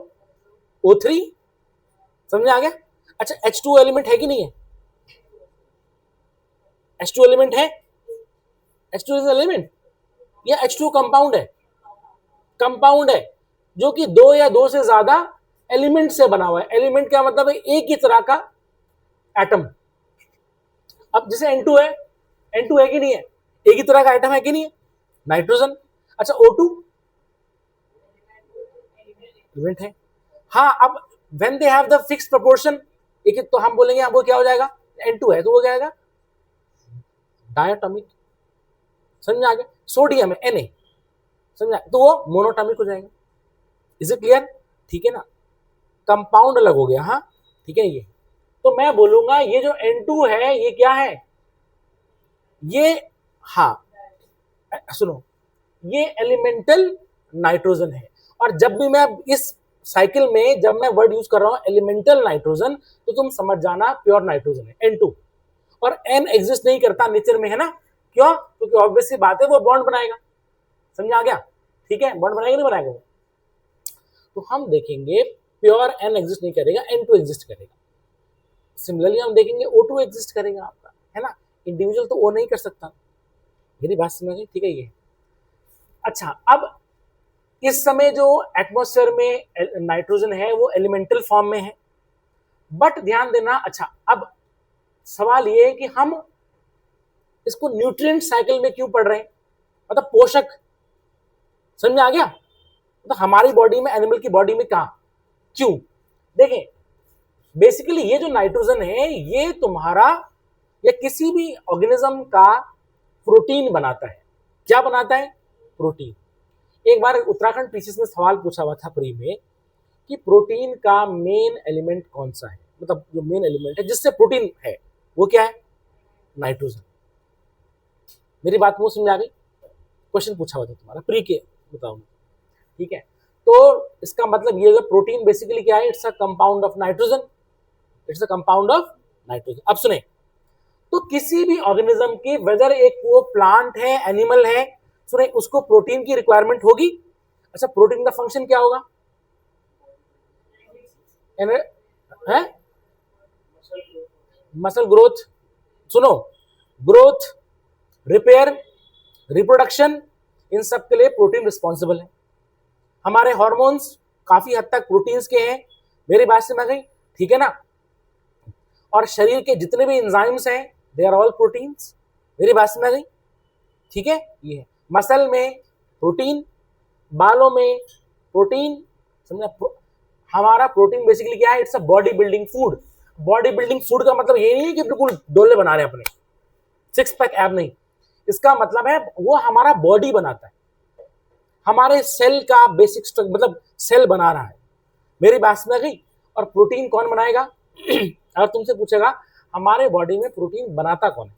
O3, समझ आ गया? अच्छा, H2 एलिमेंट है कि नहीं है? H2 एलिमेंट है, H2 इज एलिमेंट या H2 कंपाउंड है? कंपाउंड है जो कि दो या दो से ज्यादा एलिमेंट से बना हुआ है। एलिमेंट क्या मतलब है? एक ही तरह का एटम। अब जैसे N2 है, N2 है कि नहीं है? एक ही तरह का एटम है कि नहीं है? नाइट्रोजन। अच्छा, O2 एलिमेंट है। हाँ, अब when they have the fix proportion, एक तो हम बोलेंगे अब वो क्या हो जाएगा? N2 है तो वो क्या आएगा? डायटॉमिक। समझ आ गया? सोडियम है Na, समझा, तो वो मोनोटॉमिक हो जाएगा। Is it clear? ठीक है ना, कंपाउंड अलग हो गया। हाँ ठीक है। ये तो मैं बोलूंगा ये जो N2 है ये क्या है? ये, हाँ सुनो, ये एलिमेंटल नाइट्रोजन है। और जब भी मैं इस साइकिल में जब मैं वर्ड यूज कर रहा हूं एलिमेंटल नाइट्रोजन, तो तुम समझ जाना प्योर नाइट्रोजन है N2। और N एग्जिस्ट नहीं करता नेचर में, है ना? क्यों? क्योंकि ऑब्वियस सी बात है वो बॉन्ड बनाएगा। समझ आ गया? ठीक है, बॉन्ड बनाएगा नहीं बनाएगा वो? तो हम देखेंगे प्योर N एग्जिस्ट नहीं करेगा, N2 एग्जिस्ट करेगा। सिमिलरली हम देखेंगे O2 एग्जिस्ट करेगा आपका, है ना? इंडिविजुअल तो O नहीं कर सकता। मेरी बात समझ गई? ठीक है। ये अच्छा, अब इस समय जो एटमॉस्फेयर में नाइट्रोजन है वो एलिमेंटल फॉर्म में है, बट ध्यान देना, अच्छा अब सवाल ये है कि हम इसको न्यूट्रिएंट साइकिल में क्यों पढ़ रहे हैं, मतलब पोषक। समझ में आ गया? मतलब हमारी बॉडी में, एनिमल की बॉडी में कहा, क्यों? देखें, बेसिकली ये जो नाइट्रोजन है ये तुम्हारा या किसी भी ऑर्गेनिज्म का प्रोटीन बनाता है। क्या बनाता है? प्रोटीन। एक बार उत्तराखंड पीसीएस में सवाल पूछा हुआ था प्री में कि प्रोटीन का मेन एलिमेंट कौन सा है, मतलब जो मेन एलिमेंट है जिससे प्रोटीन है वो क्या है? नाइट्रोजन। मेरी बात मुझे समझ आ गई? क्वेश्चन पूछा हुआ था तुम्हारा प्री के, बताऊंगा, ठीक है। तो इसका मतलब ये प्रोटीन बेसिकली क्या है? It's a compound of nitrogen, it's a compound of nitrogen. अब सुने, तो किसी भी ऑर्गेनिज्म की, वेदर एक वो प्लांट है, एनिमल है, सुने, उसको प्रोटीन की रिक्वायरमेंट होगी। अच्छा, प्रोटीन का फंक्शन क्या होगा? है मसल ग्रोथ। सुनो, ग्रोथ, रिपेयर, रिप्रोडक्शन, इन सब के लिए प्रोटीन रिस्पॉन्सिबल है। हमारे हार्मोन्स काफी हद तक प्रोटीन्स के हैं। मेरी बात से मैं गई? ठीक है ना? और शरीर के जितने भी एंजाइम्स हैं दे आर ऑल प्रोटीन्स। मेरी बात से मैं गई? ठीक है। ये है मसल में प्रोटीन, बालों में प्रोटीन, समझा? हमारा प्रोटीन बेसिकली क्या है? It's a body building food. Body building food का मतलब ये नहीं है कि बिल्कुल डोले बना रहे हैं अपने, सिक्स पैक एब नहीं। इसका मतलब है वो हमारा बॉडी बनाता है, हमारे सेल का बेसिक स्ट्रक्चर, मतलब सेल बना रहा है। मेरी बात समझ गई? और प्रोटीन कौन बनाएगा? अगर तुमसे पूछेगा हमारे बॉडी में प्रोटीन बनाता कौन है,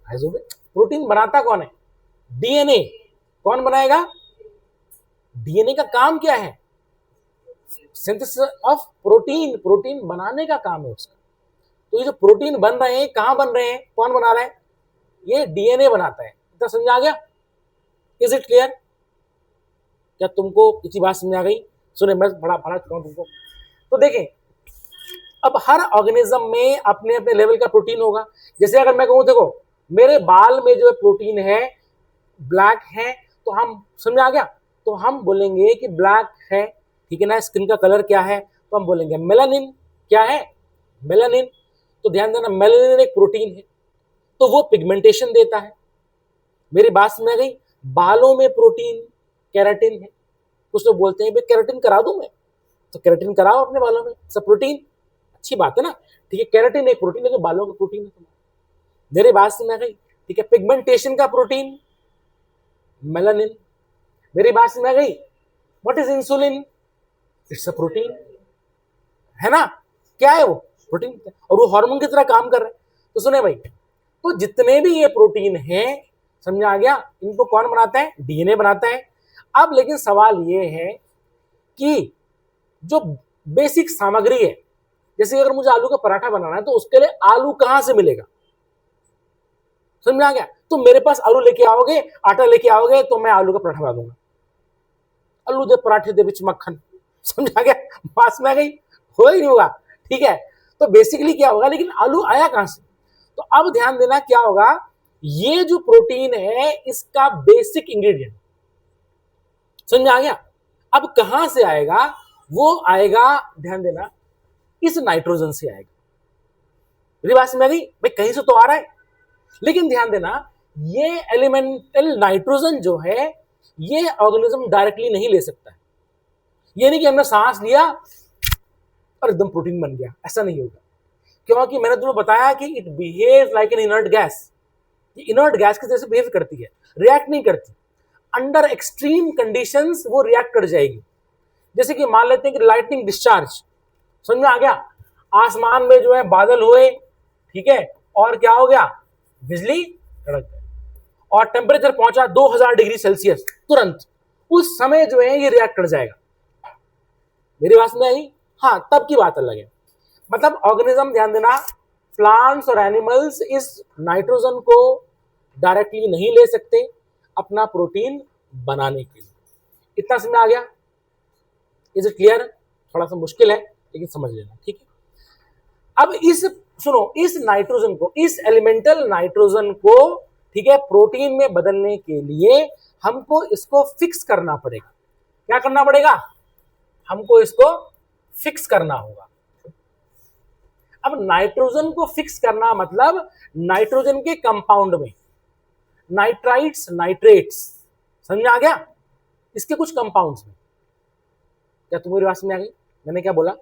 प्रोटीन बनाता कौन है? डीएनए। कौन बनाएगा? डीएनए का काम क्या है? सिंथेसिस ऑफ प्रोटीन, प्रोटीन बनाने का काम है उसका। तो ये जो प्रोटीन बन रहे हैं कहां बन रहे हैं, कौन बना रहा है? ये डीएनए बनाता है। इतना समझ आ गया? Is it clear? क्या तुमको किसी बात समझ आ गई? सुने, मैं पढ़ा चुका हूं तुमको। तो देखें, अब हर ऑर्गेनिज्म में अपने अपने लेवल का प्रोटीन होगा। जैसे अगर मैं कहूं देखो मेरे बाल में जो प्रोटीन है ब्लैक है, तो हम समझ आ गया, तो हम बोलेंगे कि ब्लैक है, ठीक है ना। स्किन का कलर क्या है, तो हम बोलेंगे मेलानिन। क्या है? मेलानिन। तो ध्यान देना, मेलानिन एक प्रोटीन है, तो वो पिगमेंटेशन देता है। मेरी बात समझ आ गई? बालों में प्रोटीन केराटिन है। कुछ लोग बोलते हैं भाई केराटिन करा दूं मैं, तो केराटिन कराओ अपने बालों में, सब प्रोटीन, अच्छी बात है ना। ठीक है, केराटिन एक प्रोटीन है, तो बालों का प्रोटीन है तुम्हारा। मेरी बात समझ आ गई? ठीक है, पिगमेंटेशन का प्रोटीन मेलानिन। मेरी बात समझ आ गई? What is insulin? It's a protein, है ना। क्या है वो? प्रोटीन, और वो हार्मोन की तरह काम कर रहा है। तो सुने भाई, तो जितने भी ये प्रोटीन हैं, समझ आ गया, इनको कौन बनाता है? डीएनए बनाता है। अब लेकिन सवाल ये है कि जो बेसिक सामग्री है, जैसे अगर मुझे आलू का पराठा बनाना है तो उसके लिए आलू कहां से मिलेगा? समझ में आ गया? तो मेरे पास आलू लेके आओगे, आटा लेके आओगे, तो मैं आलू का पराठा बना दूंगा। आलू दे पराठे दे विच मक्खन। समझ आ गया? पास में आ गई? हो ही नहीं होगा। ठीक है, तो बेसिकली क्या होगा, लेकिन आलू आया कहां से? तो अब ध्यान देना क्या होगा, ये जो प्रोटीन है इसका बेसिक इंग्रेडिएंट, समझ आ गया? अब कहां से आएगा? वो आएगा, ध्यान देना, इस नाइट्रोजन से आएगा। मेरी बात समझ आ गई? भाई कहीं से तो आ रहा है, लेकिन ध्यान देना, ये एलिमेंटल नाइट्रोजन जो है ये ऑर्गेनिज्म डायरेक्टली नहीं ले सकता है। ये नहीं कि हमने सांस लिया और एकदम प्रोटीन बन गया, ऐसा नहीं होगा। क्योंकि मैंने तुम्हें बताया कि it behaves like an inert gas. ये इनर्ट गैस की जैसे बिहेव करती है, रिएक्ट नहीं करती। अंडर एक्सट्रीम कंडीशंस वो रिएक्ट कर जाएगी। जैसे कि मान लेते हैं कि लाइटनिंग डिस्चार्ज, समझ में आ गया? आसमान में जो है बादल हुए, ठीक है, और क्या हो गया? बिजली कड़क गई, और टेम्परेचर पहुंचा 2000 डिग्री सेल्सियस, तुरंत उस समय जो है ये रिएक्ट कर जाएगा। मेरी बात समझ आई? हाँ, तब की बात अलग है। मतलब ऑर्गेनिज्म, ध्यान देना, प्लांट्स और एनिमल्स इस नाइट्रोजन को डायरेक्टली नहीं ले सकते अपना प्रोटीन बनाने के लिए। इतना समझ आ गया? Is it clear? थोड़ा सा मुश्किल है लेकिन समझ लेना, ठीक है। अब सुनो, इस नाइट्रोजन को, इस एलिमेंटल नाइट्रोजन को, ठीक है, प्रोटीन में बदलने के लिए हमको इसको फिक्स करना पड़ेगा। क्या करना पड़ेगा? हमको इसको फिक्स करना होगा। अब नाइट्रोजन को फिक्स करना मतलब नाइट्रोजन के कंपाउंड में नाइट्राइट्स, नाइट्रेट्स, समझ आ गया? इसके कुछ कंपाउंड्स में। क्या तुम्हारी बात समझ आ गई? मैंने क्या बोला?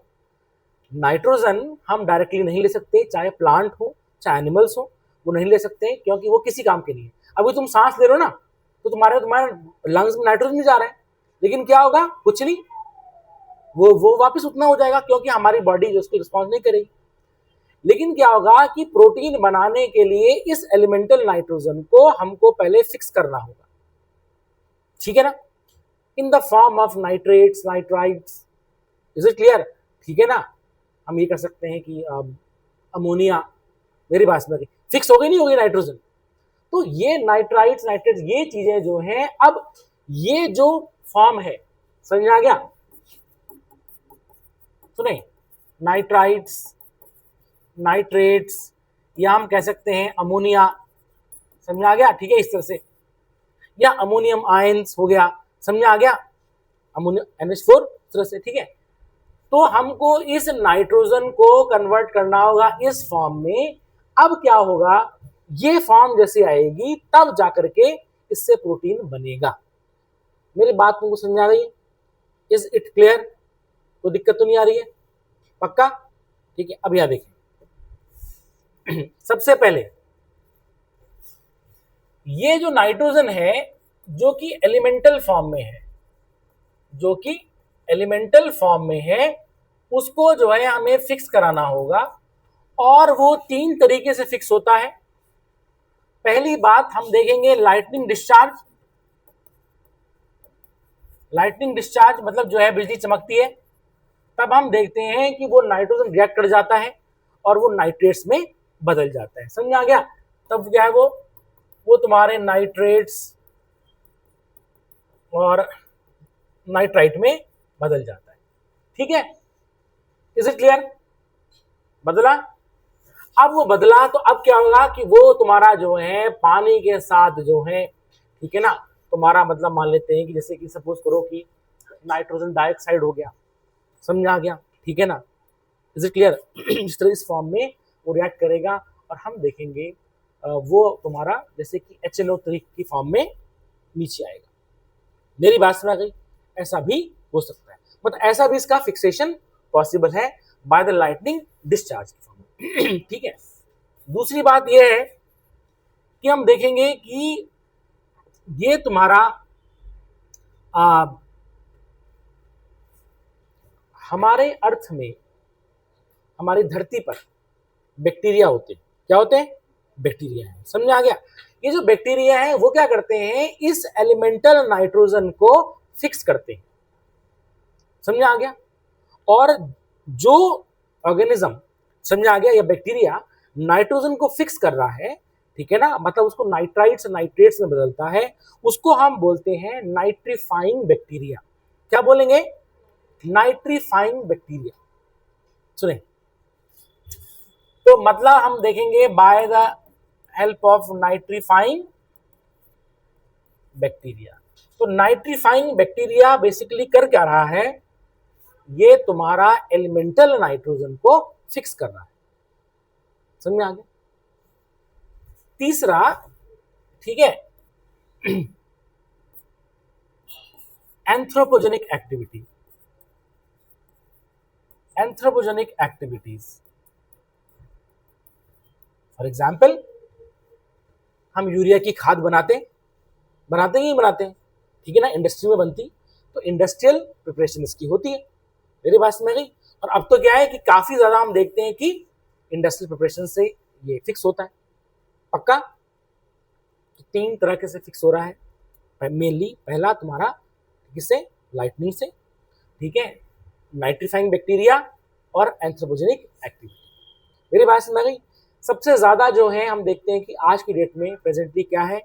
नाइट्रोजन हम डायरेक्टली नहीं ले सकते, चाहे प्लांट हो चाहे एनिमल्स हो, वो नहीं ले सकते क्योंकि वो किसी काम के नहीं है। अभी तुम सांस ले रहे हो ना, तो तुम्हारे लंग्स में नाइट्रोजन भी जा रहा है, लेकिन क्या होगा? कुछ नहीं, वो वापस उतना हो जाएगा क्योंकि हमारी बॉडी जो उसकी रिस्पॉन्स नहीं करेगी। लेकिन क्या होगा कि प्रोटीन बनाने के लिए इस एलिमेंटल नाइट्रोजन को हमको पहले फिक्स करना होगा, ठीक है ना, in the form of nitrates, nitrites. Is it clear? ठीक है ना। हम ये कर सकते हैं कि अमोनिया, मेरी बात में फिक्स हो गई, नहीं होगी नाइट्रोजन, तो ये नाइट्राइट्स, नाइट्रेट्स, ये चीजें जो हैं, अब ये जो फॉर्म है, समझ आ गया? सुने, नाइट्राइट्स, नाइट्रेट्स, या हम कह सकते हैं अमोनिया, समझ आ गया? ठीक है, इस तरह से, या अमोनियम आयंस हो गया, समझ आ गया? अमोनिया NH4 इस तरह से, ठीक है। तो हमको इस नाइट्रोजन को कन्वर्ट करना होगा इस फॉर्म में। अब क्या होगा, ये फॉर्म जैसे आएगी तब जाकर के इससे प्रोटीन बनेगा। मेरी बात तुमको समझ आ गई? Is it clear? कोई दिक्कत तो नहीं आ रही है? पक्का? ठीक है, अब यहां देखें सबसे पहले ये जो नाइट्रोजन है जो कि एलिमेंटल फॉर्म में है, जो कि एलिमेंटल फॉर्म में है, उसको जो है हमें फिक्स कराना होगा और वो 3 तरीके से फिक्स होता है। पहली बात हम देखेंगे लाइटनिंग डिस्चार्ज। लाइटनिंग डिस्चार्ज मतलब जो है बिजली चमकती है, तब हम देखते हैं कि वो नाइट्रोजन रिएक्ट कर जाता है और वो नाइट्रेट्स में बदल जाता है। समझ आ गया? तब क्या है वो तुम्हारे नाइट्रेट्स और नाइट्राइट में बदल जाता है। ठीक है, इज इट क्लियर? बदला। अब वो बदला तो अब क्या होगा कि वो तुम्हारा जो है पानी के साथ जो है, ठीक है ना, तुम्हारा मतलब मान लेते हैं कि जैसे कि सपोज करो कि नाइट्रोजन डाइऑक्साइड हो गया। समझ आ गया? ठीक है ना, इज इट क्लियर? इस तरह इस फॉर्म में वो रिएक्ट करेगा और हम देखेंगे वो तुम्हारा जैसे कि HNO3 की फॉर्म में नीचे आएगा। मेरी बात समझ आ गई? ऐसा भी हो सकता है, मतलब ऐसा भी इसका फिक्सेशन पॉसिबल है बाय द लाइटनिंग डिस्चार्ज की फॉर्म में। ठीक है, दूसरी बात यह है कि हम देखेंगे कि ये तुम्हारा हमारे अर्थ में, हमारी धरती पर बैक्टीरिया होते हैं। क्या होते हैं? बैक्टीरिया है। समझ आ गया? ये जो बैक्टीरिया है वो क्या करते हैं, इस एलिमेंटल नाइट्रोजन को फिक्स करते हैं। समझ आ गया? और जो ऑर्गेनिज्म, समझ आ गया, या बैक्टीरिया नाइट्रोजन को फिक्स कर रहा है, ठीक है ना, मतलब उसको नाइट्राइट्स नाइट्रेट्स में बदलता है, उसको हम बोलते हैं नाइट्रीफाइंग बैक्टीरिया। क्या बोलेंगे? Nitrifying bacteria. सुने, तो मतलब हम देखेंगे by the help of nitrifying bacteria. तो नाइट्रीफाइंग बैक्टीरिया बेसिकली कर क्या रहा है, ये तुम्हारा एलिमेंटल नाइट्रोजन को फिक्स कर रहा है। समझ में आ गया? तीसरा, ठीक है, anthropogenic activity. Anthropogenic activities, for example हम यूरिया की खाद बनाते ही नहीं बनाते हैं, ठीक है ना, इंडस्ट्री में बनती, तो इंडस्ट्रियल प्रिपरेशन इसकी होती है। मेरी बात में गई? और अब तो क्या है कि काफी ज्यादा हम देखते हैं कि इंडस्ट्रियल प्रिपरेशन से ये फिक्स होता है। पक्का? तो 3 तरह के से फिक्स हो रहा है मेनली। पहला तुम्हारा किससे? लाइटनिंग से, ठीक है, नाइट्रीफाइंग बैक्टीरिया और एंथ्रोपोजेनिक एक्टिविटी। मेरी बात में गई? सबसे ज्यादा जो है हम देखते हैं कि आज की डेट में प्रेजेंटली क्या है,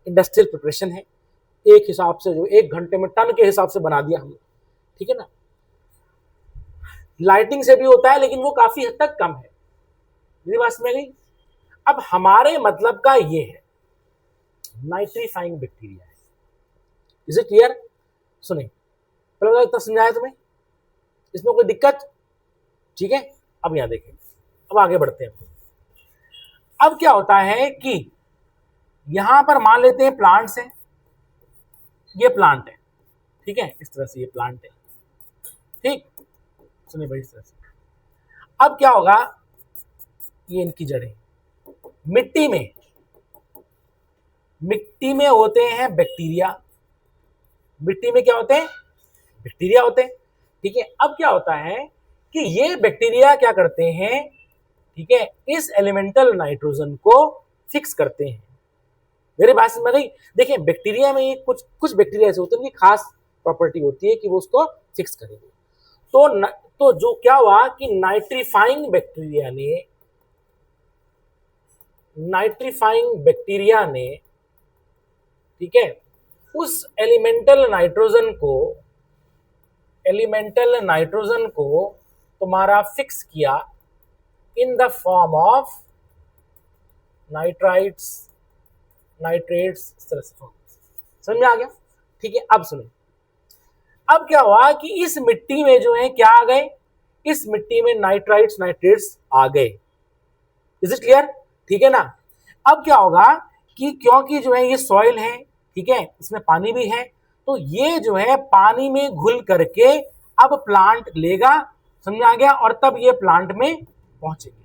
इंडस्ट्रियल प्रिपरेशन है। एक हिसाब से जो 1 घंटे में टन के हिसाब से बना दिया हमने, ठीक है ना। लाइटिंग से भी होता है लेकिन वो काफी हद तक कम है। मेरी बात समझ गई? अब हमारे मतलब का ये है नाइट्रीफाइंग बैक्टीरिया है। Is it clear? सुने, पहले तक समझाया तुम्हें, इसमें कोई दिक्कत? ठीक है, अब यहां देखें, अब आगे बढ़ते हैं। अब क्या होता है कि यहां पर मान लेते हैं प्लांट्स है, ये प्लांट है, ठीक है, इस तरह से ये प्लांट है, ठीक, सुनिए भाई इस तरह से। अब क्या होगा, ये इनकी जड़ें मिट्टी में होते हैं बैक्टीरिया। मिट्टी में क्या होते हैं? बैक्टीरिया होते हैं, ठीक है। अब क्या होता है कि ये बैक्टीरिया क्या करते हैं, ठीक है, इस एलिमेंटल नाइट्रोजन को फिक्स करते हैं। मेरी बात समझ गई? देखिए बैक्टीरिया में कुछ बैक्टीरिया ऐसे होते हैं, उनकी खास प्रॉपर्टी होती है कि वो उसको फिक्स करेंगे। तो जो क्या हुआ कि नाइट्रीफाइंग बैक्टीरिया ने, ठीक है, उस एलिमेंटल नाइट्रोजन को तुम्हारा फिक्स किया in the form of nitrites nitrates, समझ में आ गया? ठीक है, अब सुनिए, अब क्या हुआ कि इस मिट्टी में जो है क्या आ गए, इस मिट्टी में नाइट्राइट्स नाइट्रेट्स आ गए। Is it clear? ठीक है ना। अब क्या होगा कि क्योंकि जो है ये सॉइल है, ठीक है, इसमें पानी भी है, तो ये जो है पानी में घुल करके अब प्लांट लेगा समझ आ गया, और तब ये प्लांट में पहुंचेंगे।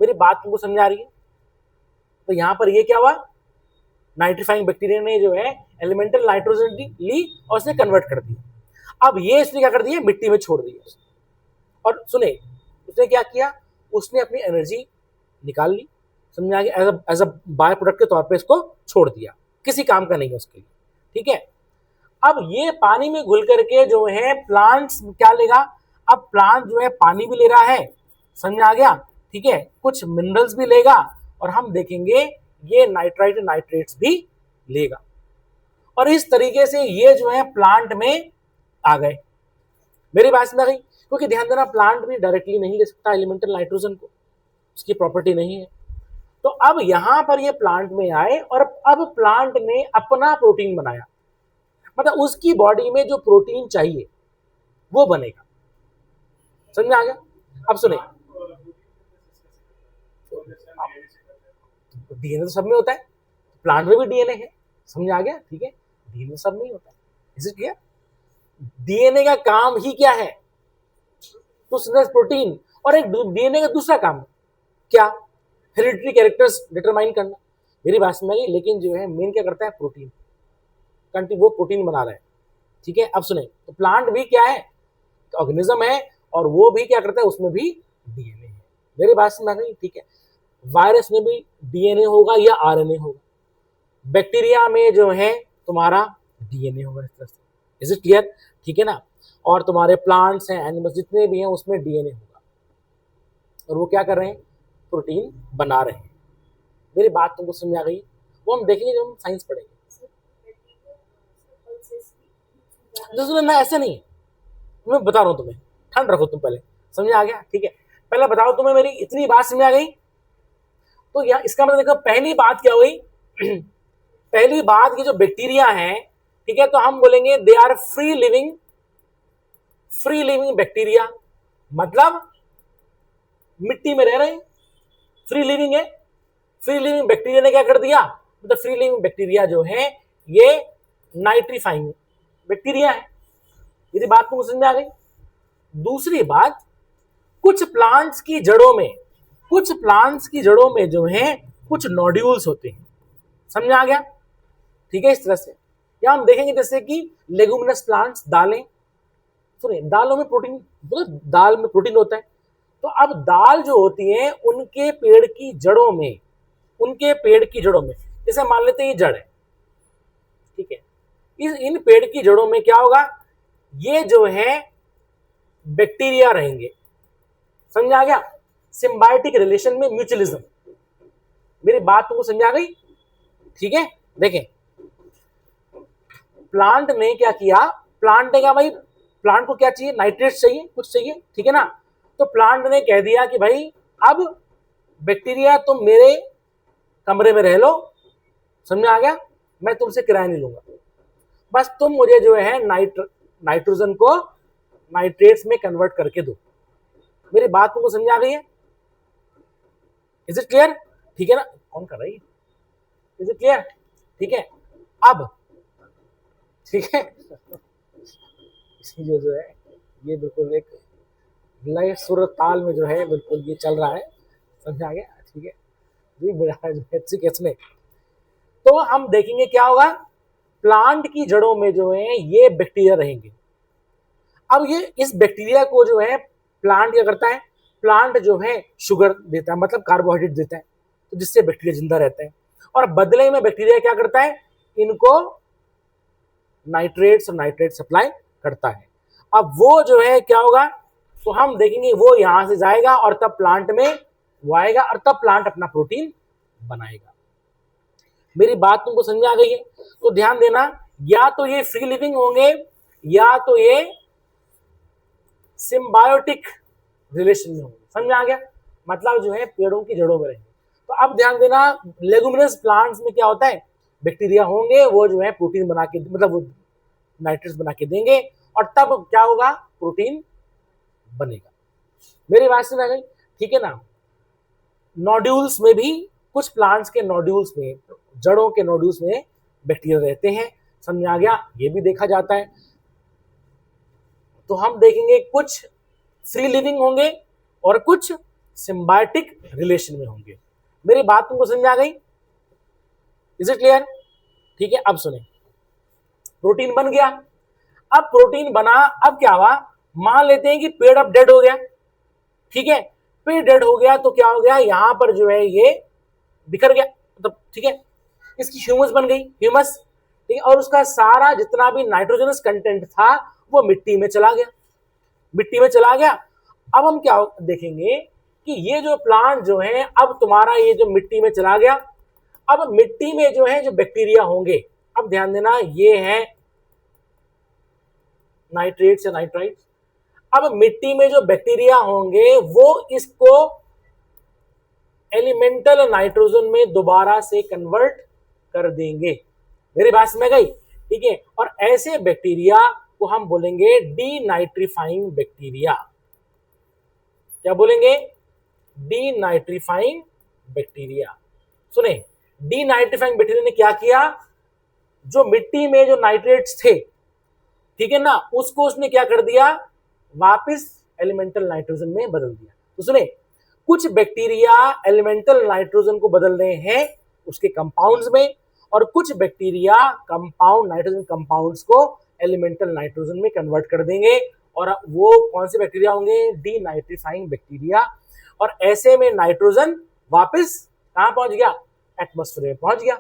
मेरी बात तुमको समझ आ रही है? तो यहां पर ये क्या हुआ, नाइट्रीफाइंग बैक्टीरिया ने जो है एलिमेंटल नाइट्रोजन ली और उसने कन्वर्ट कर दिया। अब ये इसने क्या कर दिया, मिट्टी में छोड़ दिया। और सुने, उसने क्या किया, उसने अपनी एनर्जी निकाल ली, समझ आ गया, एज अ बाय प्रोडक्ट के तौर पे इसको छोड़ दिया, किसी काम का नहीं है उसके लिए। ठीक है, अब ये पानी में घुल करके जो है प्लांट्स क्या लेगा, अब प्लांट जो है पानी भी ले रहा है, समझ आ गया, ठीक है, कुछ मिनरल्स भी लेगा, और हम देखेंगे ये नाइट्राइट नाइट्रेट्स भी लेगा, और इस तरीके से ये जो है प्लांट में आ गए। मेरी बात समझ आ गई? क्योंकि ध्यान देना, प्लांट भी डायरेक्टली नहीं ले सकता एलिमेंटल नाइट्रोजन को, उसकी प्रॉपर्टी नहीं है। तो अब यहां पर ये प्लांट में आए, और अब प्लांट ने अपना प्रोटीन बनाया, मतलब उसकी बॉडी में जो प्रोटीन चाहिए वो बनेगा। समझ में आ गया? अब सुने, डीएनए तो सब में होता है, प्लांट में भी डीएनए है, समझ आ गया, ठीक है, डीएनए सब में ही होता है। Is it clear? डीएनए का काम ही क्या है, तो सिंथेसिस प्रोटीन, और एक डीएनए का दूसरा काम क्या, हेरिडिटरी कैरेक्टर्स डिटरमाइन करना। मेरी बात समझ आई? लेकिन जो है मेन क्या करता है, प्रोटीन, वो प्रोटीन बना रहा है। ठीक है, अब सुने, तो प्लांट भी क्या है, ऑर्गेनिज्म है, और वो भी क्या करता है, उसमें भी डीएनए है। मेरी बात समझ गई? ठीक है, वायरस में भी डीएनए होगा या आरएनए होगा, बैक्टीरिया में जो है तुम्हारा डीएनए होगा, इस तरह से। Is it clear? ठीक है ना, और तुम्हारे प्लांट्स हैं, एनिमल्स जितने भी हैं, उसमें डीएनए होगा, और वो क्या कर रहे हैं, प्रोटीन बना रहे हैं। मेरी बात तुमको समझ आ गई? वो हम देखेंगे जब हम साइंस पढ़ेंगे। ना ऐसे नहीं है, मैं बता रहा हूं तुम्हें, ठंड रखो तुम पहले, समझ आ गया? ठीक है, पहले बताओ तुम्हें मेरी इतनी बात समझ आ गई? तो यहाँ इसका मतलब देखो, पहली बात क्या हुई पहली बात की जो बैक्टीरिया है, ठीक है, तो हम बोलेंगे they are free living bacteria, मतलब मिट्टी में रह रहे हैं, फ्री लिविंग है। फ्री लिविंग बैक्टीरिया ने क्या कर दिया, मतलब फ्री लिविंग बैक्टीरिया जो है ये नाइट्रीफाइंग बैक्टीरिया है। यदि बात को समझ में आ गई? दूसरी बात, कुछ प्लांट्स की जड़ों में जो है कुछ नोड्यूल्स होते हैं, समझ आ गया? ठीक है, इस तरह से या हम देखेंगे जैसे कि लेगुमिनस प्लांट्स, दालें, सुनिए, दालों में प्रोटीन, मतलब दाल में प्रोटीन होता है, तो अब दाल जो होती है उनके पेड़ की जड़ों में, जैसे मान लेते हैं ये जड़ है, ठीक है, इन पेड़ की जड़ों में क्या होगा, ये जो है बैक्टीरिया रहेंगे, समझ आ गया? सिम्बायोटिक रिलेशन में म्यूचुअलिज्म। मेरी बात तुमको समझ आ गई? ठीक है, देखें, प्लांट ने क्या किया, प्लांट ने कहा भाई, प्लांट को क्या चाहिए, नाइट्रेट्स चाहिए, कुछ चाहिए, ठीक है ना, तो प्लांट ने कह दिया कि भाई अब बैक्टीरिया तुम मेरे कमरे में रह लो, समझ आ गया, मैं तुमसे किराया नहीं लूंगा, बस तुम मुझे जो है नाइट्रोजन को नाइट्रेट्स में कन्वर्ट करके दो। मेरी बात तुमको समझ आ गई है? Is it clear? ठीक है ना, कौन कर रही है? Is it clear? ठीक है, अब ठीक है जो है ये बिल्कुल एक लय सुर ताल में जो है बिल्कुल ये चल रहा है, समझ आ गया? ठीक है जी, बजा में। तो हम देखेंगे क्या होगा, प्लांट की जड़ों में जो है ये बैक्टीरिया रहेंगे। अब ये इस बैक्टीरिया को जो है प्लांट क्या करता है, प्लांट जो है शुगर देता है, मतलब कार्बोहाइड्रेट देता है, तो जिससे बैक्टीरिया जिंदा रहता है, और बदले में बैक्टीरिया क्या करता है, इनको नाइट्रेट्स और नाइट्रेट सप्लाई करता है। अब वो जो है क्या होगा, तो हम देखेंगे वो यहां से जाएगा और तब प्लांट में वो आएगा, और तब प्लांट अपना प्रोटीन बनाएगा। मेरी बात तुमको समझ आ गई है? तो ध्यान देना, या तो ये फ्री लिविंग होंगे या तो ये सिम्बायोटिक रिलेशन में होंगे, समझ आ गया? मतलब जो है पेड़ों की जड़ों में रहेंगे। तो अब ध्यान देना, लेगुमिनस प्लांट्स में क्या होता है, बैक्टीरिया होंगे, वो जो है प्रोटीन बना के, मतलब वो नाइट्रेट्स बना के देंगे, और तब क्या होगा, प्रोटीन बनेगा। मेरी बात समझ आ गई? ठीक है ना। नोड्यूल्स में भी, कुछ प्लांट्स के नोड्यूल्स में, जड़ों के नोड्यूल्स में बैक्टीरिया रहते हैं, समझ आ गया? ये भी देखा जाता है। तो हम देखेंगे कुछ फ्री लिविंग होंगे और कुछ सिम्बायोटिक रिलेशन में होंगे। मेरी बात तुमको समझ आ गई? Is it clear? ठीक है, अब सुने, प्रोटीन बन गया। अब प्रोटीन बना, अब क्या हुआ, मान लेते हैं कि पेड़ अब डेड हो गया। ठीक है, पेड़ डेड हो गया तो क्या हो गया, यहां पर जो है ये बिखर गया, मतलब ठीक है, इसकी ह्यूमस बन गई, ह्यूमस। ठीक है, और उसका सारा जितना भी नाइट्रोजनस कंटेंट था वो मिट्टी में चला गया, मिट्टी में चला गया। अब हम क्या देखेंगे कि ये जो प्लांट जो है, अब तुम्हारा ये जो मिट्टी में चला गया, अब मिट्टी में जो है जो बैक्टीरिया होंगे, अब ध्यान देना ये है नाइट्रेट्स या नाइट्राइट्स। अब मिट्टी में जो बैक्टीरिया होंगे वो इसको एलिमेंटल नाइट्रोजन में दोबारा से कन्वर्ट कर देंगे। मेरी बात समझ गई? ठीक है, और ऐसे बैक्टीरिया को हम बोलेंगे डीनाइट्रीफाइंग बैक्टीरिया। क्या बोलेंगे? Denitrifying bacteria. सुने, डीनाइट्रीफाइंग बैक्टीरिया ने क्या किया, जो मिट्टी में जो नाइट्रेट्स थे, ठीक है ना, उसको उसने क्या कर दिया, वापस एलिमेंटल नाइट्रोजन में बदल दिया। तो सुने, कुछ बैक्टीरिया एलिमेंटल नाइट्रोजन को बदल रहे हैं उसके कंपाउंड्स में, और कुछ बैक्टीरिया कंपाउंड नाइट्रोजन कंपाउंड्स को एलिमेंटल नाइट्रोजन में कन्वर्ट कर देंगे। और वो कौन से बैक्टीरिया होंगे? Denitrifying bacteria. और ऐसे में नाइट्रोजन वापस कहां पहुंच गया? एटमॉस्फेयर में पहुंच गया,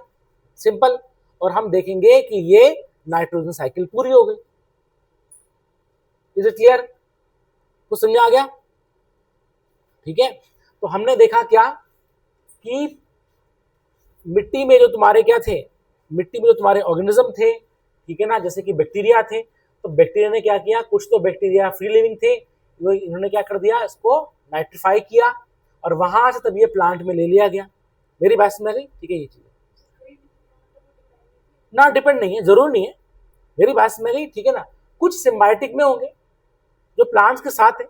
सिंपल। और हम देखेंगे कि ये नाइट्रोजन साइकिल पूरी हो गई। Is it clear? कुछ समझ आ गया? ठीक है, तो हमने देखा क्या कि मिट्टी में जो तुम्हारे क्या थे, मिट्टी में जो तुम्हारे ऑर्गेनिज्म थे, ठीक है ना, जैसे कि बैक्टीरिया थे, तो बैक्टीरिया ने क्या किया, कुछ तो बैक्टीरिया फ्री लिविंग थे, वो इन्होंने क्या कर दिया, इसको नाइट्रीफाई किया और वहां से तब ये प्लांट में ले लिया गया। मेरी बात समझ गई? ठीक है, ये चीज ना डिपेंड नहीं है, जरूर नहीं है। मेरी बात समझ गई? ठीक है ना, कुछ सिम्बायोटिक में होंगे जो प्लांट्स के साथ है,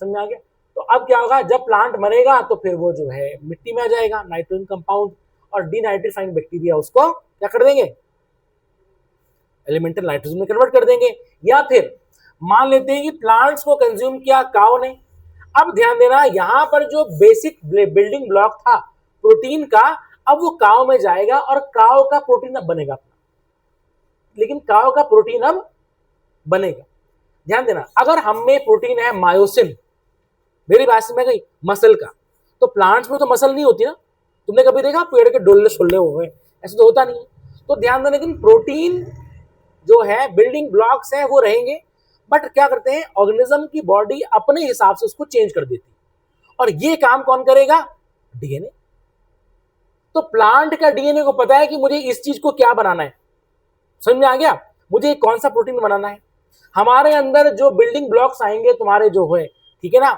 समझ आ गया? तो अब क्या होगा, जब प्लांट मरेगा तो फिर वो जो है मिट्टी में आ जाएगा नाइट्रोजन कंपाउंड, और डीनाइट्रीफाइंग बैक्टीरिया उसको क्या कर देंगे, एलिमेंटल नाइट्रोजन में कन्वर्ट कर देंगे। या फिर मान लेते हैं कि प्लांट्स को कंज्यूम किया काव ने। अब ध्यान देना, यहां पर जो बेसिक बिल्डिंग ब्लॉक था प्रोटीन का, अब वो काव में जाएगा और काव का प्रोटीन अब बनेगा अपना, लेकिन काव का प्रोटीन अब बनेगा। ध्यान देना, अगर हम में प्रोटीन है मायोसिन, मेरी बात में गई, मसल का, तो प्लांट्स में तो मसल नहीं होती ना। तुमने कभी देखा पेड़ के डोले छोले हो गए? ऐसा तो होता नहीं है। तो ध्यान देना, लेकिन प्रोटीन जो है बिल्डिंग ब्लॉक्स है वो रहेंगे, बट क्या करते हैं, ऑर्गेनिज्म की बॉडी अपने हिसाब से उसको चेंज कर देती है। और ये काम कौन करेगा? डीएनए। तो प्लांट का डीएनए को पता है कि मुझे इस चीज को क्या बनाना है, समझ में आ गया, मुझे कौन सा प्रोटीन बनाना है। हमारे अंदर जो बिल्डिंग ब्लॉक्स आएंगे तुम्हारे जो है, ठीक है ना,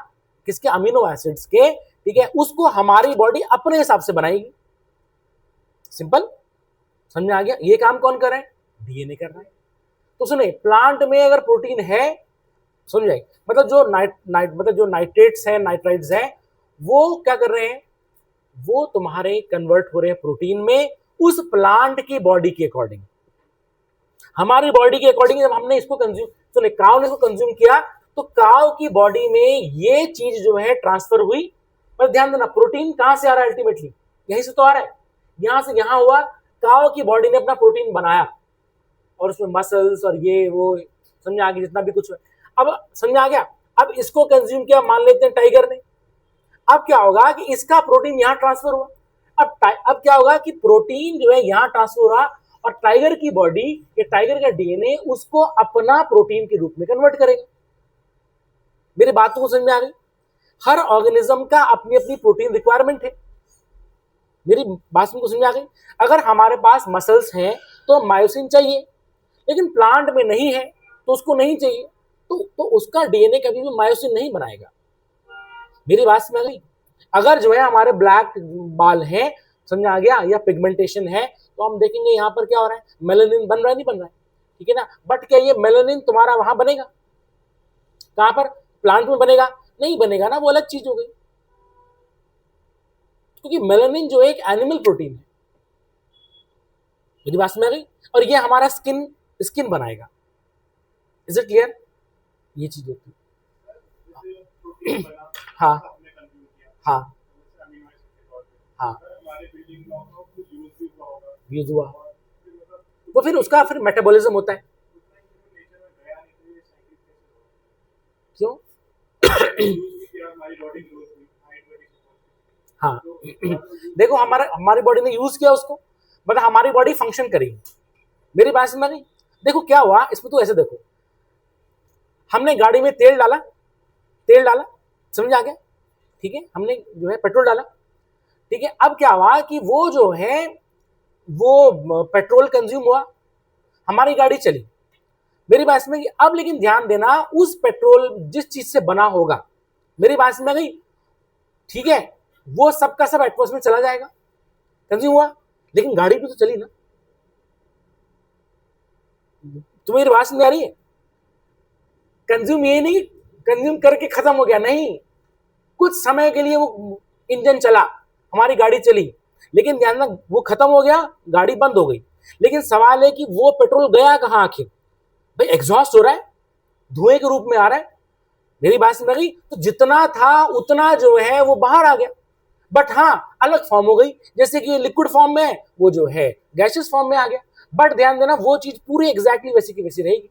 किसके, अमीनो एसिड्स के, ठीक है, उसको हमारी बॉडी अपने हिसाब से बनाएगी। सिंपल, समझ में आ गया? ये काम कौन कर रहा है? डीएनए कर रहा है। तो सुने, प्लांट में अगर प्रोटीन है, समझ जाए, मतलब जो नाइट्रेट्स है, नाइट्राइट्स है, वो क्या कर रहे हैं, वो तुम्हारे कन्वर्ट हो रहे हैं प्रोटीन में उस प्लांट की बॉडी के अकॉर्डिंग। हमारी बॉडी के अकॉर्डिंग जब हमने इसको कंज्यूम, सुने, काव ने इसको कंज्यूम किया, तो काव की बॉडी में ये चीज जो है ट्रांसफर हुई। पर ध्यान देना, प्रोटीन कहां से आ रहा है, अल्टीमेटली यहीं से तो आ रहा है, यहां से यहां हुआ, काव की बॉडी ने अपना प्रोटीन बनाया और उसमें मसल्स और ये वो, समझ आ गया, जितना भी कुछ है। अब समझ आ गया? अब इसको कंज्यूम किया, मान लेते हैं टाइगर ने। अब क्या होगा कि इसका प्रोटीन यहां ट्रांसफर हुआ। अब क्या होगा कि प्रोटीन जो है यहां ट्रांसफर हुआ, और टाइगर की बॉडी या टाइगर का डीएनए उसको अपना प्रोटीन के रूप में कन्वर्ट करेगा। मेरी बात को समझ में आ गई? हर ऑर्गेनिज्म का अपनी अपनी प्रोटीन रिक्वायरमेंट है। मेरी बात को समझ में आ गई? अगर हमारे पास मसल्स हैं तो मायोसिन चाहिए, लेकिन प्लांट में नहीं है तो उसको नहीं चाहिए, तो उसका डीएनए कभी भी मायोसिन नहीं बनाएगा। मेरी बात समझ आ गई? अगर जो है हमारे ब्लैक बाल है, समझ आ गया, या पिगमेंटेशन है, तो हम देखेंगे यहाँ पर क्या हो रहा है, मेलानिन बन रहा है, नहीं बन रहा है, ठीक है ना। बट क्या ये मेलानिन तुम्हारा वहां बनेगा? कहां पर? प्लांट में बनेगा? नहीं बनेगा ना, वो अलग चीज हो गई, क्योंकि मेलानिन जो एक एनिमल प्रोटीन है। मेरी बात समझ आ गई? और ये हमारा स्किन बनाएगा। Is it clear? ये चीज होती है। हाँ हाँ हाँ, यूज हुआ, वो फिर उसका फिर मेटाबॉलिज्म होता है। क्यों? हाँ देखो हमारी बॉडी ने यूज किया उसको, मतलब हमारी बॉडी फंक्शन करेगी। मेरी बात समझ में नहीं। देखो क्या हुआ इसमें, तो ऐसे देखो, हमने गाड़ी में तेल डाला, समझ आ गया, ठीक है, हमने जो है पेट्रोल डाला, ठीक है। अब क्या हुआ कि वो जो है वो पेट्रोल कंज्यूम हुआ, हमारी गाड़ी चली। मेरी बात में, अब लेकिन ध्यान देना, उस पेट्रोल जिस चीज से बना होगा, मेरी बात में गई, ठीक है, वो सब का सब एटमॉस्फेयर में चला जाएगा, कंज्यूम हुआ, लेकिन गाड़ी भी तो चली ना। तुम्हें मेरी बात समझ आ रही है? कंज्यूम ये नहीं कंज्यूम करके खत्म हो गया, नहीं, कुछ समय के लिए वो इंजन चला, हमारी गाड़ी चली, लेकिन ध्यान रखना वो खत्म हो गया, गाड़ी बंद हो गई। लेकिन सवाल है कि वो पेट्रोल गया कहां आखिर? भाई एग्जॉस्ट हो रहा है, धुएं के रूप में आ रहा है। मेरी बात समझ गई? तो जितना था उतना जो है वो बाहर आ गया, बट हाँ अलग फॉर्म हो गई, जैसे कि लिक्विड फॉर्म में, वो जो है गैसियस फॉर्म में आ गया। बट ध्यान देना वो चीज पूरी एग्जैक्टली वैसी की वैसी रहेगी।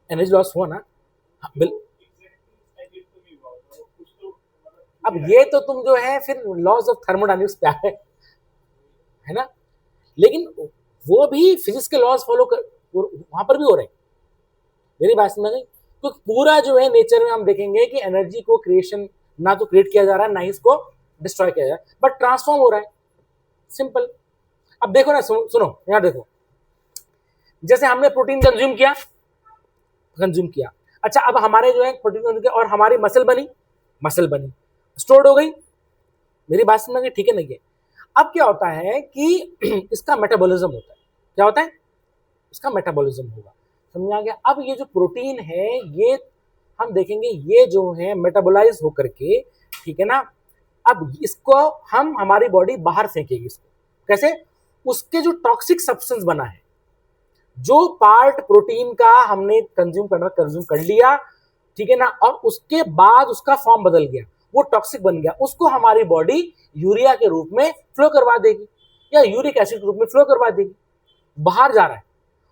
एनर्जी लॉस हुआ ना? हाँ, अब ये तो तुम जो है फिर लॉज ऑफ थर्मोडायनेमिक्स पे है ना, लेकिन वो भी फिजिक्स के लॉज फॉलो कर वहां पर भी हो रहे हैं। मेरी बात समझ गई? तो पूरा जो है नेचर में हम देखेंगे कि एनर्जी को क्रिएशन ना तो क्रिएट किया जा रहा है, ना ही इसको डिस्ट्रॉय किया जा रहा है, बट ट्रांसफॉर्म हो रहा है, सिंपल। अब देखो ना, सुनो यार, देखो जैसे हमने प्रोटीन कंज्यूम किया, अच्छा अब हमारे जो है प्रोटीन कंज्यूम किया और हमारी मसल बनी, स्टोर्ड हो गई। मेरी बात समझ गई? ठीक है, नहीं है। अब क्या होता है कि इसका मेटाबॉलिज्म होता है। क्या होता है? इसका मेटाबॉलिज्म होगा, समझ आ गया? अब ये जो प्रोटीन है, ये हम देखेंगे, ये जो है मेटाबोलाइज होकर के, ठीक है ना, अब इसको हम हमारी बॉडी बाहर फेंकेगी। इसको कैसे? उसके जो टॉक्सिक सब्सटेंस बना है, जो पार्ट प्रोटीन का हमने कंज्यूम कर लिया, ठीक है ना, और उसके बाद उसका फॉर्म बदल गया, वो टॉक्सिक बन गया, उसको हमारी बॉडी यूरिया के रूप में फ्लो करवा देगी या यूरिक एसिड के रूप में फ्लो करवा देगी, बाहर जा रहा है।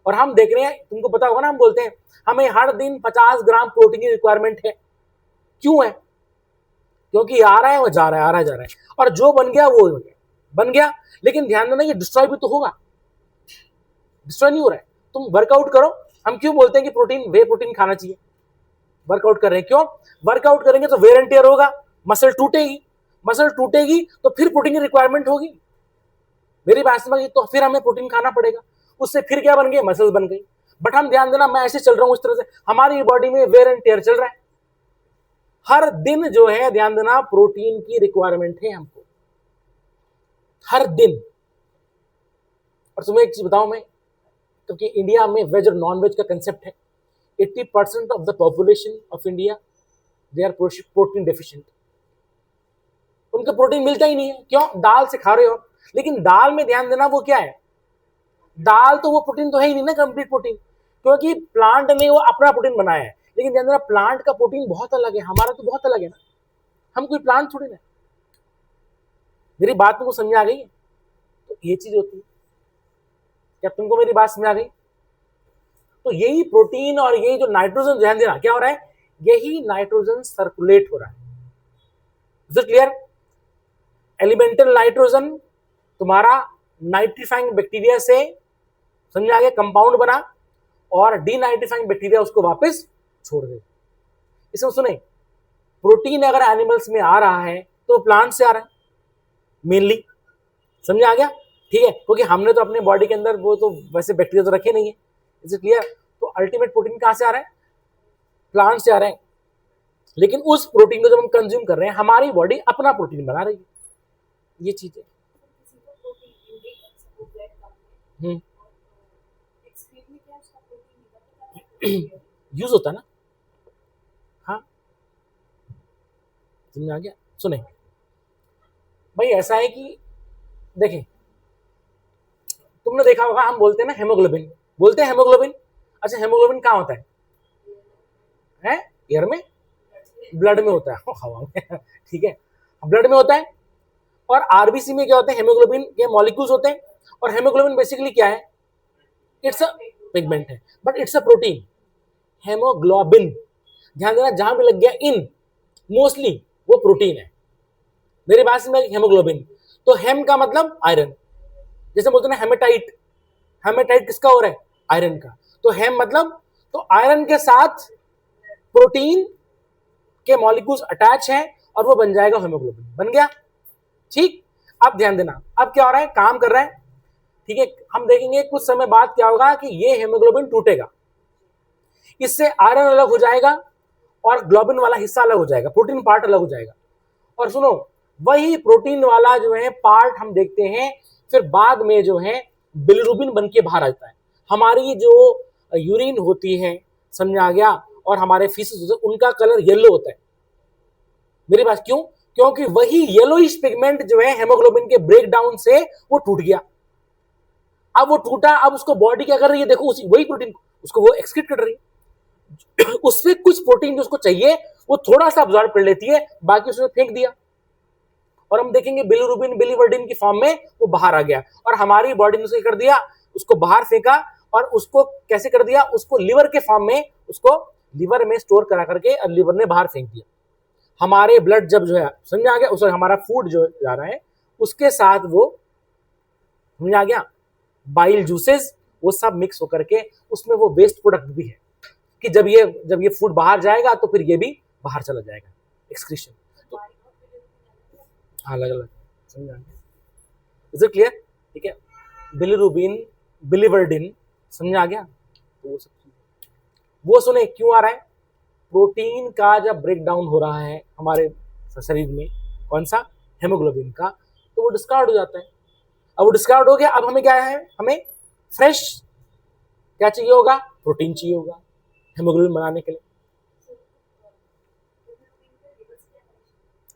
और हम देख रहे हैं, तुमको पता होगा ना, हम बोलते हैं हमें हर दिन 50 ग्राम प्रोटीन की रिक्वायरमेंट है। क्यों है? क्योंकि आ रहा है वो जा रहा है, आ रहा है जा रहा है, और जो बन गया वो बन गया। लेकिन ध्यान देना, ये डिस्ट्रॉय भी तो होगा, डिस्ट्रॉय नहीं हो रहा है। तुम वर्कआउट करो, हम क्यों बोलते हैं कि प्रोटीन खाना चाहिए? वर्कआउट कर रहे हैं, क्यों? वर्कआउट करेंगे तो वेयर एंड टेयर होगा, मसल टूटेगी तो फिर प्रोटीन की रिक्वायरमेंट होगी। मेरी बात समझ? तो फिर हमें प्रोटीन खाना पड़ेगा, उससे फिर क्या बन गई? मसल्स बन गई। बट हम ध्यान देना, मैं ऐसे चल रहा हूं इस तरह से, हमारी बॉडी में वेयर एंड टेयर चल रहा है, हर दिन जो है ध्यान देना प्रोटीन की रिक्वायरमेंट है हमको, हर दिन। और तुम्हें एक चीज बताऊं मैं, क्योंकि इंडिया में वेज और नॉन वेज का कंसेप्ट है, 80% of the population of India they are protein deficient. उनको प्रोटीन मिलता ही नहीं है। क्यों? दाल से खा रहे हो, लेकिन दाल में ध्यान देना वो क्या है? दाल तो वो प्रोटीन तो है ही नहीं ना, कंप्लीट प्रोटीन, क्योंकि प्लांट ने वो अपना प्रोटीन बनाया है। लेकिन ध्यान देना, प्लांट का प्रोटीन बहुत अलग है, हमारा तो बहुत अलग है ना, हम कोई प्लांट थोड़ी ना। मेरी बात तुमको समझ आ गई है? तो ये चीज होती है। क्या तुमको मेरी बात समझ आ गई? तो यही प्रोटीन और यही जो नाइट्रोजन, ध्यान देना क्या हो रहा है, यही नाइट्रोजन सर्कुलेट हो रहा है। Is it clear? Elemental nitrogen तुम्हारा नाइट्रीफाइंग बैक्टीरिया से, समझ आ गया, कंपाउंड बना, और डीनाइट्रीफाइंग बैक्टीरिया उसको वापस छोड़ दे। इसमें सुने, प्रोटीन अगर एनिमल्स में आ रहा है तो प्लांट से आ रहा है मेनली, समझ आ गया? ठीक है, क्योंकि हमने तो अपने बॉडी के अंदर वो तो वैसे बैक्टीरिया तो रखे नहीं है। Is it clear? तो अल्टीमेट प्रोटीन कहां से आ रहा है? प्लांट से आ रहा है। लेकिन उस प्रोटीन को जब हम कंज्यूम कर रहे हैं, हमारी बॉडी अपना प्रोटीन बना रही है। ये चीज है। यूज होता है ना। हाँ, समझ आ गया? सुने भाई, ऐसा है कि देखें, तुमने देखा होगा, हम बोलते हैं ना हेमोग्लोबिन, बोलते हैं हेमोग्लोबिन। अच्छा हेमोग्लोबिन कहाँ होता है एयर में, ब्लड में होता है, हवा में ठीक है, ब्लड में होता है। और आरबीसी में क्या होते हैं, हेमोग्लोबिन के मॉलिक्यूल्स होते हैं। और हेमोग्लोबिन बेसिकली क्या है, इट्स अ पिगमेंट है, but it's a protein. Haemoglobin, ध्यान देना जहां भी लग गया इन, मोस्टली वो प्रोटीन है। मेरी बात में हेमोग्लोबिन, तो हेम का मतलब आयरन, जैसे बोलते हैं ना हेमेटाइट, हेमेटाइट किसका हो रहा है, आयरन का। तो हेम मतलब, तो आयरन के साथ प्रोटीन के मॉलिक्यूल्स अटैच हैं और वो बन जाएगा हेमोग्लोबिन, बन गया। ठीक, अब ध्यान देना, अब क्या हो रहा है, काम कर रहा है, ठीक है। हम देखेंगे कुछ समय बाद क्या होगा कि ये हेमोग्लोबिन टूटेगा, इससे आयरन अलग हो जाएगा और ग्लोबिन वाला हिस्सा अलग हो जाएगा, प्रोटीन पार्ट अलग हो जाएगा। और सुनो, वही प्रोटीन वाला जो है पार्ट हम देखते हैं फिर बाद में जो है बिलिरुबिन बन के बाहर आता है। हमारी जो यूरिन होती है, समझ आ गया, और हमारे फीसेस होते हैं, उनका कलर येलो होता है। मेरे पास क्यों, क्योंकि वही येलोइश पिगमेंट जो है हेमोग्लोबिन के ब्रेक डाउन से वो टूट गया। अब वो टूटा, अब उसको बॉडी क्या कर रही है, देखो उसी वही प्रोटीन उसको वो एक्सक्रीट कर रही है उससे कुछ प्रोटीन जो उसको चाहिए वो थोड़ा सा अब्सॉर्ब कर लेती है, बाकी उसने फेंक दिया। और हम देखेंगे बिलिरुबिन बिलिवर्डिन की फॉर्म में वो बाहर आ गया, और हमारी बॉडी ने उसे कर दिया, उसको बाहर फेंका। और उसको कैसे कर दिया, उसको लिवर के फॉर्म में, उसको लिवर में स्टोर करा करके और लिवर ने बाहर फेंक दिया। हमारे ब्लड जब जो है समझ आ गया, उसमें हमारा फूड जो जा रहा है उसके साथ वो समझ आ गया, बाइल जूसेस वो सब मिक्स होकर के उसमें वो वेस्ट प्रोडक्ट भी है कि जब ये फूड बाहर जाएगा तो फिर ये भी बाहर चला जाएगा, एक्सक्रीशन। तो अलग अलग समझ आ गया, इज इट क्लियर, ठीक है। बिलिरुबिन बिलिवर्डिन समझ आ गया, तो वो सब वो सुने क्यों आ रहा है, प्रोटीन का जब ब्रेक डाउन हो रहा है हमारे शरीर में, कौन सा, हेमोग्लोबिन का, तो वो डिस्कार्ड हो जाता है। अब वो डिस्कार्ड हो गया, अब हमें क्या है, हमें फ्रेश क्या चाहिए होगा, प्रोटीन चाहिए होगा हेमोग्लोबिन बनाने के लिए।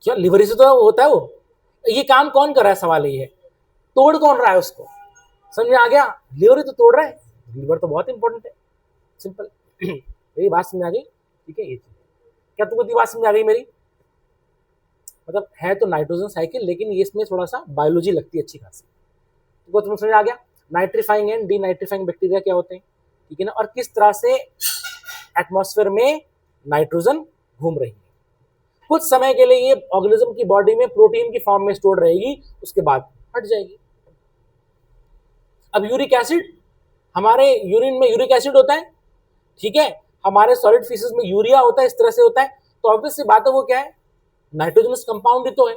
क्या लिवर से तो होता है वो, ये काम कौन कर रहा है, सवाल ये है, तोड़ कौन रहा है उसको, समझ में आ गया, लिवर ही तो तोड़ रहा है, लिवर तो बहुत इंपॉर्टेंट है, सिंपल मेरी बात समझ आ गई, ठीक है। ये चीज क्या तुमको बात समझ आ गई मेरी, मतलब है तो नाइट्रोजन साइकिल, लेकिन ये इसमें थोड़ा सा बायोलॉजी लगती है अच्छी खासी, तो तुम्हें समझ आ गया। नाइट्रीफाइंग एंड डीनाइट्रीफाइंग बैक्टीरिया क्या होते हैं, ठीक है ना, और किस तरह से एटमॉस्फेयर में नाइट्रोजन घूम रही है। कुछ समय के लिए ये ऑर्गेनिज्म की बॉडी में प्रोटीन की फॉर्म में स्टोर रहेगी, उसके बाद हट जाएगी। अब यूरिक एसिड, हमारे यूरिन में यूरिक एसिड होता है, ठीक है, हमारे सॉलिड फीसेस में यूरिया होता है, इस तरह से होता है। तो ऑब्वियस सी बात है वो क्या है, नाइट्रोजनस कंपाउंड ही तो है।